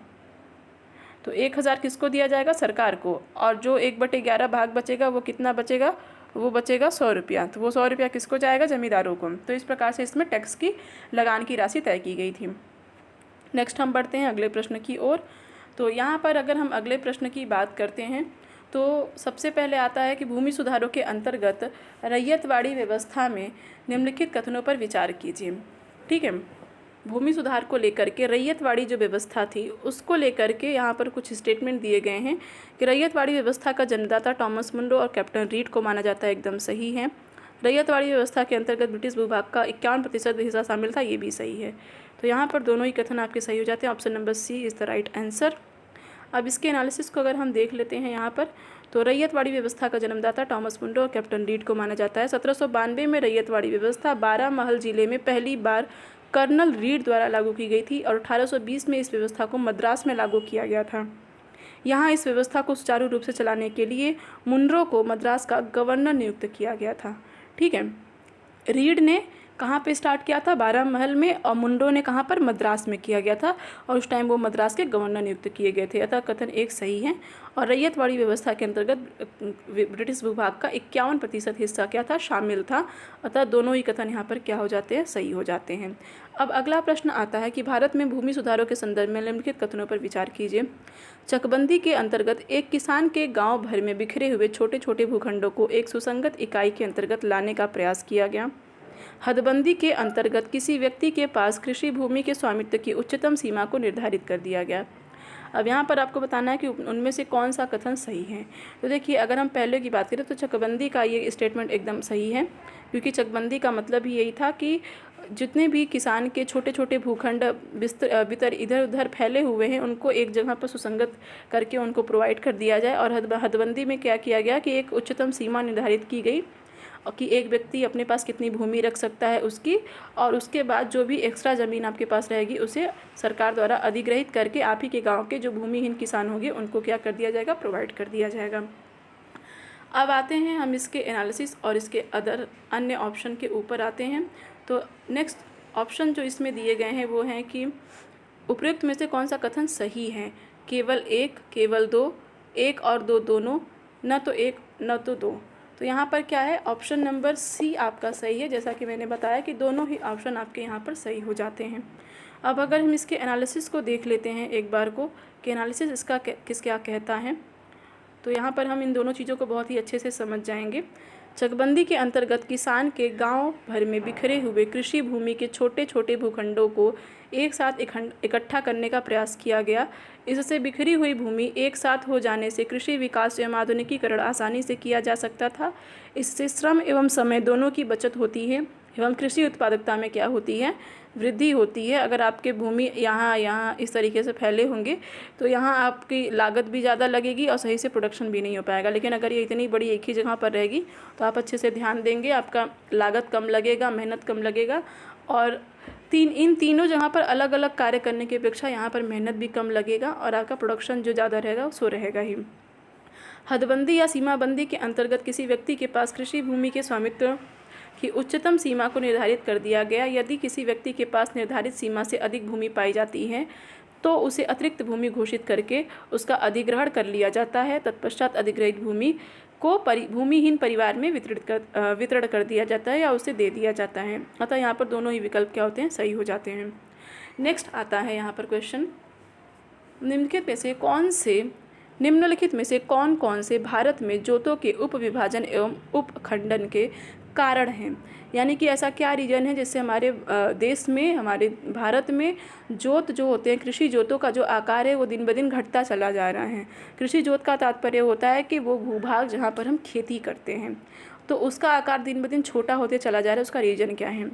तो 1000 किसको दिया जाएगा? सरकार को। और जो 1/11 भाग बचेगा वो कितना बचेगा? वो बचेगा 100 रुपया। तो वो 100 रुपया किसको जाएगा? जमींदारों को। तो इस प्रकार से इसमें टैक्स की लगान की राशि तय की गई थी। नेक्स्ट हम बढ़ते हैं अगले प्रश्न की ओर। तो यहाँ पर अगर हम अगले प्रश्न की बात करते हैं तो सबसे पहले आता है कि भूमि सुधारों के अंतर्गत रैयतवाड़ी व्यवस्था में निम्नलिखित कथनों पर विचार कीजिए। ठीक है, भूमि सुधार को लेकर के रैयतवाड़ी जो व्यवस्था थी उसको लेकर के यहाँ पर कुछ स्टेटमेंट दिए गए हैं कि रैयतवाड़ी व्यवस्था का जन्मदाता टॉमस मुनरो और कैप्टन रीड को माना जाता है। एकदम सही है। रैयतवाड़ी व्यवस्था के अंतर्गत ब्रिटिश भूभाग का 51% हिस्सा शामिल था। ये भी सही है। तो यहाँ पर दोनों ही कथन आपके सही हो जाते हैं। Option number C is the right answer. अब इसके एनालिसिस को अगर हम देख लेते हैं यहाँ पर, तो रैयतवाड़ी व्यवस्था का जन्मदाता टॉमस मुनरो और कैप्टन रीड को माना जाता है। 1792 में रैयतवाड़ी व्यवस्था 12 महल जिले में पहली बार कर्नल रीड द्वारा लागू की गई थी और 1820 में इस व्यवस्था को मद्रास में लागू किया गया था। यहाँ इस व्यवस्था को सुचारू रूप से चलाने के लिए मुनरो को मद्रास का गवर्नर नियुक्त किया गया था। ठीक है, रीड ने कहाँ पे स्टार्ट किया था? 12 महल में, और मुंडो ने कहाँ पर? मद्रास में किया गया था, और उस टाइम वो मद्रास के गवर्नर नियुक्त किए गए थे। अतः कथन एक सही है। और रैयतवाड़ी व्यवस्था के अंतर्गत ब्रिटिश भूभाग का 51% हिस्सा क्या था? शामिल था। अतः दोनों ही कथन यहाँ पर क्या हो जाते हैं? सही हो जाते हैं। अब अगला प्रश्न आता है कि भारत में भूमि सुधारों के संदर्भ में निम्नलिखित कथनों पर विचार कीजिए। चकबंदी के अंतर्गत एक किसान के गाँव भर में बिखरे हुए छोटे छोटे भूखंडों को एक सुसंगत इकाई के अंतर्गत लाने का प्रयास किया गया। हदबंदी के अंतर्गत किसी व्यक्ति के पास कृषि भूमि के स्वामित्व की उच्चतम सीमा को निर्धारित कर दिया गया। अब यहाँ पर आपको बताना है कि उनमें से कौन सा कथन सही है। तो देखिए, अगर हम पहले की बात करें तो चकबंदी का ये स्टेटमेंट एकदम सही है, क्योंकि चकबंदी का मतलब ही यही था कि जितने भी किसान के छोटे छोटे भूखंड बितर इधर उधर फैले हुए हैं उनको एक जगह पर सुसंगत करके उनको प्रोवाइड कर दिया जाए। और हदबंदी में क्या किया गया कि एक उच्चतम सीमा निर्धारित की गई कि एक व्यक्ति अपने पास कितनी भूमि रख सकता है उसकी, और उसके बाद जो भी एक्स्ट्रा ज़मीन आपके पास रहेगी उसे सरकार द्वारा अधिग्रहित करके आप ही के गांव के जो भूमिहीन किसान होंगे उनको क्या कर दिया जाएगा? प्रोवाइड कर दिया जाएगा। अब आते हैं हम इसके एनालिसिस और इसके अन्य ऑप्शन के ऊपर आते हैं। तो नेक्स्ट ऑप्शन जो इसमें दिए गए हैं वो हैं कि उपयुक्त में से कौन सा कथन सही है? केवल एक, केवल दो, एक और दो दोनों, न तो एक न तो दो। तो यहाँ पर क्या है? ऑप्शन नंबर सी आपका सही है। जैसा कि मैंने बताया कि दोनों ही ऑप्शन आपके यहाँ पर सही हो जाते हैं। अब अगर हम इसके एनालिसिस को देख लेते हैं एक बार को कि एनालिसिस इसका क्या कहता है, तो यहाँ पर हम इन दोनों चीज़ों को बहुत ही अच्छे से समझ जाएंगे। चकबंदी के अंतर्गत किसान के गांव भर में बिखरे हुए कृषि भूमि के छोटे छोटे भूखंडों को एक साथ इकट्ठा करने का प्रयास किया गया। इससे बिखरी हुई भूमि एक साथ हो जाने से कृषि विकास एवं आधुनिकीकरण आसानी से किया जा सकता था। इससे श्रम एवं समय दोनों की बचत होती है। एवं कृषि उत्पादकता में क्या होती है, वृद्धि होती है। अगर आपके भूमि यहाँ इस तरीके से फैले होंगे तो यहाँ आपकी लागत भी ज़्यादा लगेगी और सही से प्रोडक्शन भी नहीं हो पाएगा। लेकिन अगर ये इतनी बड़ी एक ही जगह पर रहेगी तो आप अच्छे से ध्यान देंगे, आपका लागत कम लगेगा, मेहनत कम लगेगा। और इन तीनों जगह पर अलग अलग कार्य करने की अपेक्षा यहाँ पर मेहनत भी कम लगेगा और आपका प्रोडक्शन जो ज़्यादा रहेगा सो रहेगा ही। हदबंदी या सीमाबंदी के अंतर्गत किसी व्यक्ति के पास कृषि भूमि के स्वामित्व की उच्चतम सीमा को निर्धारित कर दिया गया। यदि किसी व्यक्ति के पास निर्धारित सीमा से अधिक भूमि पाई जाती है तो उसे अतिरिक्त भूमि घोषित करके उसका अधिग्रहण कर लिया जाता है। तत्पश्चात अधिग्रहित भूमि को भूमिहीन परिवार में वितरण कर दिया जाता है या उसे दे दिया जाता है। अतः यहाँ पर दोनों ही विकल्प क्या होते हैं, सही हो जाते हैं। नेक्स्ट आता है यहाँ पर क्वेश्चन, निम्नलिखित में से कौन कौन से भारत में जोतों के उपविभाजन एवं उपखंडन के कारण हैं। यानी कि ऐसा क्या रीजन है जिससे हमारे देश में, हमारे भारत में जोत जो होते हैं, कृषि जोतों का जो आकार है वो दिन ब दिन घटता चला जा रहा है। कृषि जोत का तात्पर्य होता है कि वो भूभाग जहाँ पर हम खेती करते हैं तो उसका आकार दिन ब दिन छोटा होते चला जा रहा है। उसका रीजन क्या है?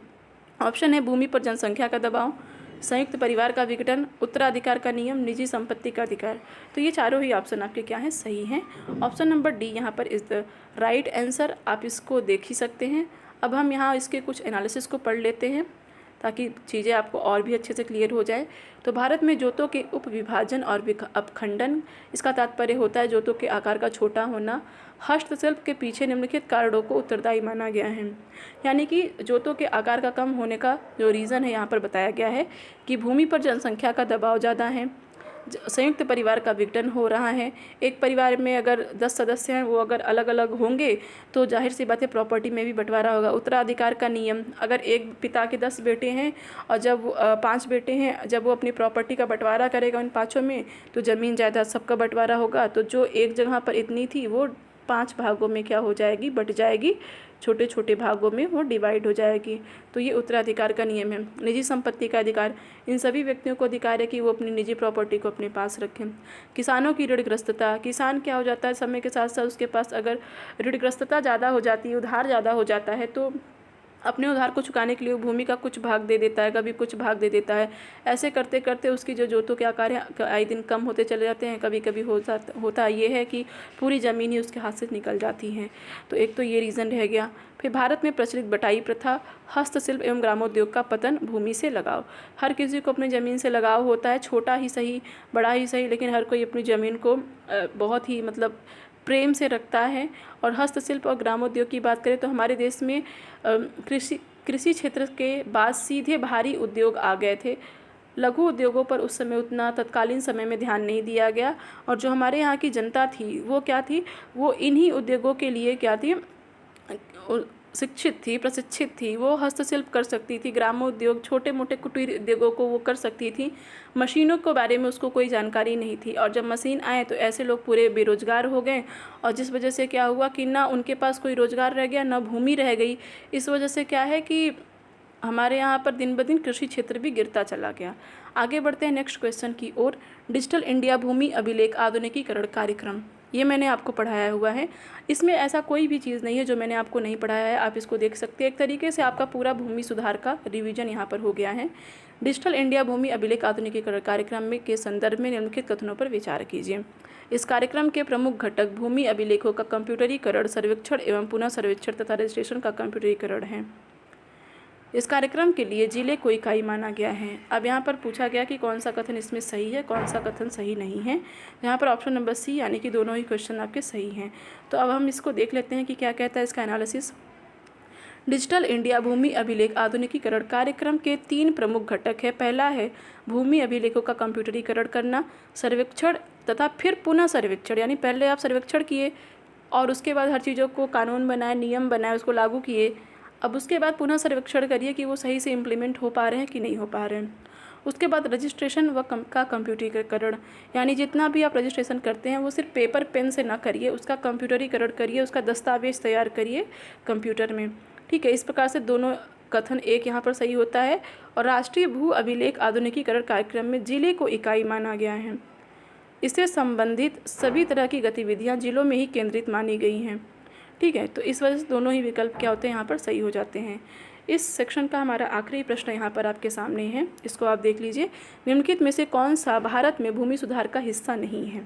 ऑप्शन है भूमि पर जनसंख्या का दबाव, संयुक्त परिवार का विघटन, उत्तराधिकार का नियम, निजी संपत्ति का अधिकार। तो ये चारों ही ऑप्शन आपके क्या हैं, सही हैं। ऑप्शन नंबर डी यहाँ पर इज़ द राइट आंसर। आप इसको देख ही सकते हैं। अब हम यहाँ इसके कुछ एनालिसिस को पढ़ लेते हैं ताकि चीज़ें आपको और भी अच्छे से क्लियर हो जाए। तो भारत में जोतों के उपविभाजन और अपखंडन, इसका तात्पर्य होता है जोतों के आकार का छोटा होना। हस्तशिल्प के पीछे निम्नलिखित कारणों को उत्तरदायी माना गया है। यानी कि जोतों के आकार का कम होने का जो रीज़न है यहाँ पर बताया गया है कि भूमि पर जनसंख्या का दबाव ज़्यादा है, संयुक्त परिवार का विघटन हो रहा है। एक परिवार में अगर 10 सदस्य हैं वो अगर अलग अलग होंगे तो जाहिर सी बात है प्रॉपर्टी में भी बंटवारा होगा। उत्तराधिकार का नियम, अगर एक पिता के 10 बेटे हैं और जब 5 बेटे हैं, जब वो अपनी प्रॉपर्टी का बंटवारा करेगा उन पाँचों में तो ज़मीन जायदाद सबका बंटवारा होगा। तो जो एक जगह पर इतनी थी वो 5 भागों में क्या हो जाएगी, बट जाएगी, छोटे छोटे भागों में वो डिवाइड हो जाएगी। तो ये उत्तराधिकार का नियम है। निजी संपत्ति का अधिकार, इन सभी व्यक्तियों को अधिकार है कि वो अपनी निजी प्रॉपर्टी को अपने पास रखें। किसानों की ऋणग्रस्तता, किसान क्या हो जाता है समय के साथ साथ उसके पास अगर ऋणग्रस्तता ज़्यादा हो जाती है, उधार ज़्यादा हो जाता है तो अपने उधार को चुकाने के लिए भूमि का कुछ भाग दे देता है, कभी कुछ भाग दे देता है। ऐसे करते करते उसकी जो जोतों के आकार है आए दिन कम होते चले जाते हैं। कभी कभी होता ये है कि पूरी ज़मीन ही उसके हाथ से निकल जाती है। तो एक तो ये रीज़न रह गया। फिर भारत में प्रचलित बटाई प्रथा, हस्तशिल्प एवं ग्रामोद्योग का पतन, भूमि से लगाव। हर किसी को अपनी ज़मीन से लगाव होता है, छोटा ही सही बड़ा ही सही, लेकिन हर कोई अपनी ज़मीन को बहुत ही प्रेम से रखता है। और हस्तशिल्प और ग्रामोद्योग की बात करें तो हमारे देश में कृषि क्षेत्र के बाद सीधे भारी उद्योग आ गए थे। लघु उद्योगों पर उस समय उतना तत्कालीन समय में ध्यान नहीं दिया गया। और जो हमारे यहाँ की जनता थी वो क्या थी, वो इन्हीं उद्योगों के लिए क्या थी, शिक्षित थी, प्रशिक्षित थी। वो हस्तशिल्प कर सकती थी, ग्रामोद्योग, छोटे मोटे कुटीर उद्योगों को वो कर सकती थी। मशीनों के बारे में उसको कोई जानकारी नहीं थी। और जब मशीन आए तो ऐसे लोग पूरे बेरोजगार हो गए और जिस वजह से क्या हुआ कि ना उनके पास कोई रोजगार रह गया, ना भूमि रह गई। इस वजह से क्या है कि हमारे यहाँ पर दिन ब दिन कृषि क्षेत्र भी गिरता चला गया। आगे बढ़ते हैं नेक्स्ट क्वेश्चन की ओर। डिजिटल इंडिया भूमि अभिलेख आधुनिकीकरण कार्यक्रम, ये मैंने आपको पढ़ाया हुआ है। इसमें ऐसा कोई भी चीज़ नहीं है जो मैंने आपको नहीं पढ़ाया है, आप इसको देख सकते हैं। एक तरीके से आपका पूरा भूमि सुधार का रिवीजन यहाँ पर हो गया है। डिजिटल इंडिया भूमि अभिलेख आधुनिकीकरण कार्यक्रम में के संदर्भ में निम्नलिखित कथनों पर विचार कीजिए। इस कार्यक्रम के प्रमुख घटक भूमि अभिलेखों का कंप्यूटरीकरण, सर्वेक्षण एवं पुनः सर्वेक्षण तथा रजिस्ट्रेशन का कंप्यूटरीकरण है। इस कार्यक्रम के लिए जिले को इकाई माना गया है। अब यहाँ पर पूछा गया कि कौन सा कथन इसमें सही है, कौन सा कथन सही नहीं है। यहाँ पर ऑप्शन नंबर सी यानी कि दोनों ही क्वेश्चन आपके सही हैं। तो अब हम इसको देख लेते हैं कि क्या कहता है इसका एनालिसिस। डिजिटल इंडिया भूमि अभिलेख आधुनिकीकरण कार्यक्रम के 3 प्रमुख घटक है। पहला है भूमि अभिलेखों का कंप्यूटरीकरण करना, सर्वेक्षण तथा फिर पुनः सर्वेक्षण। यानी पहले आप सर्वेक्षण किए और उसके बाद हर चीज़ों को कानून बनाए, नियम बनाए, उसको लागू किए। अब उसके बाद पुनः सर्वेक्षण करिए कि वो सही से इम्प्लीमेंट हो पा रहे हैं कि नहीं हो पा रहे हैं। उसके बाद रजिस्ट्रेशन का कंप्यूटरीकरण, यानी जितना भी आप रजिस्ट्रेशन करते हैं वो सिर्फ पेपर पेन से ना करिए, उसका कंप्यूटरीकरण करिए, उसका दस्तावेज तैयार करिए कंप्यूटर में। ठीक है, इस प्रकार से दोनों कथन एक यहाँ पर सही होता है। और राष्ट्रीय भू अभिलेख आधुनिकीकरण कार्यक्रम में जिले को इकाई माना गया है। इससे संबंधित सभी तरह की गतिविधियाँ जिलों में ही केंद्रित मानी गई हैं। ठीक है, तो इस वजह से दोनों ही विकल्प क्या होते हैं यहाँ पर सही हो जाते हैं। इस सेक्शन का हमारा आखिरी प्रश्न यहाँ पर आपके सामने है, इसको आप देख लीजिए। निम्नलिखित में से कौन सा भारत में भूमि सुधार का हिस्सा नहीं है?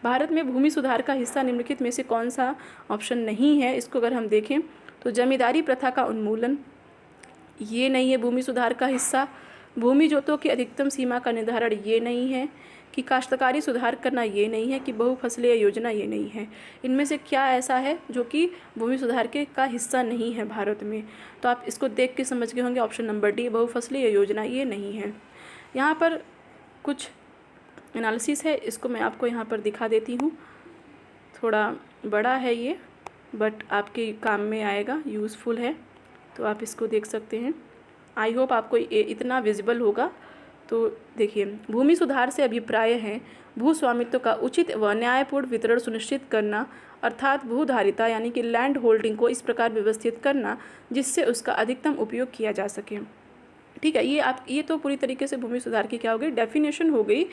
भारत में भूमि सुधार का हिस्सा निम्नलिखित में से कौन सा ऑप्शन नहीं है? इसको अगर हम देखें तो जमींदारी प्रथा का उन्मूलन, ये नहीं है भूमि सुधार का हिस्सा। भूमि जोतों की अधिकतम सीमा का निर्धारण, ये नहीं है। कि काश्तकारी सुधार करना, ये नहीं है। कि बहुफसलीय योजना, ये नहीं है। इनमें से क्या ऐसा है जो कि भूमि सुधार के का हिस्सा नहीं है भारत में? तो आप इसको देख के समझ गए होंगे, ऑप्शन नंबर डी, बहुफसलीय योजना, ये नहीं है। यहाँ पर कुछ एनालिसिस है, इसको मैं आपको यहाँ पर दिखा देती हूँ। थोड़ा बड़ा है ये, बट आपके काम में आएगा, यूज़फुल है, तो आप इसको देख सकते हैं। आई होप आपको इतना विजिबल होगा। तो देखिए, भूमि सुधार से अभिप्राय है भू स्वामित्व का उचित व न्यायपूर्ण वितरण सुनिश्चित करना, अर्थात भूधारिता यानी कि लैंड होल्डिंग को इस प्रकार व्यवस्थित करना जिससे उसका अधिकतम उपयोग किया जा सके। ठीक है, ये तो पूरी तरीके से भूमि सुधार की क्या हो गई, डेफिनेशन हो गई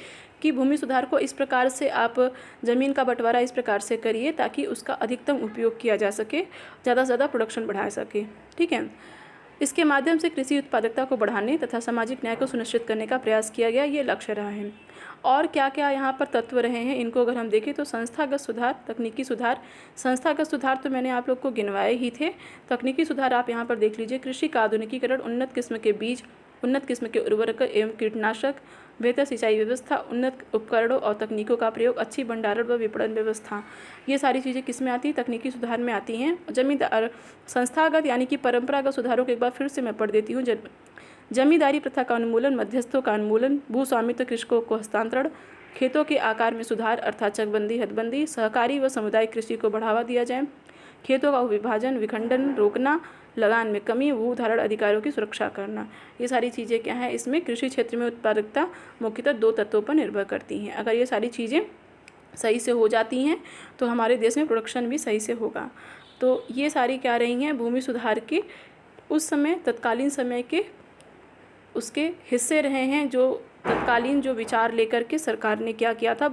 कि भूमि सुधार को इस प्रकार से आप ज़मीन का बंटवारा इस प्रकार से करिए ताकि उसका अधिकतम उपयोग किया जा सके, ज़्यादा से ज़्यादा प्रोडक्शन बढ़ा सके। ठीक है, इसके माध्यम से कृषि उत्पादकता को बढ़ाने तथा सामाजिक न्याय को सुनिश्चित करने का प्रयास किया गया, ये लक्ष्य रहा है। और क्या क्या यहाँ पर तत्व रहे हैं, इनको अगर हम देखें तो संस्थागत सुधार, तकनीकी सुधार। संस्थागत सुधार तो मैंने आप लोग को गिनवाए ही थे। तकनीकी सुधार आप यहाँ पर देख लीजिए, कृषि का आधुनिकीकरण, उन्नत किस्म के बीज, उन्नत किस्म के उर्वरक एवं कीटनाशक, बेहतर सिंचाई व्यवस्था, उन्नत उपकरणों और तकनीकों का प्रयोग, अच्छी भंडारण व विपणन व्यवस्था, ये सारी चीज़ें किस में आती हैं, तकनीकी सुधार में आती हैं। जमींदार संस्थागत यानी कि परंपरागत सुधारों के एक बार फिर से मैं पढ़ देती हूँ। जमींदारी प्रथा का उन्मूलन, मध्यस्थों का उन्मूलन, भू स्वामित्व कृषकों को हस्तांतरण, खेतों के आकार में सुधार अर्थात चकबंदी, हदबंदी, सहकारी व सामुदायिक कृषि को बढ़ावा दिया जाए, खेतों का विभाजन, विखंडन रोकना, लगान में कमी, भू धारण अधिकारों की सुरक्षा करना, ये सारी चीज़ें क्या है, इसमें कृषि क्षेत्र में उत्पादकता मुख्यतः 2 तत्वों पर निर्भर करती हैं। अगर ये सारी चीज़ें सही से हो जाती हैं तो हमारे देश में प्रोडक्शन भी सही से होगा। तो ये सारी क्या रही हैं, भूमि सुधार के उस समय तत्कालीन समय के उसके हिस्से रहे हैं, जो तत्कालीन जो विचार लेकर के सरकार ने क्या किया था,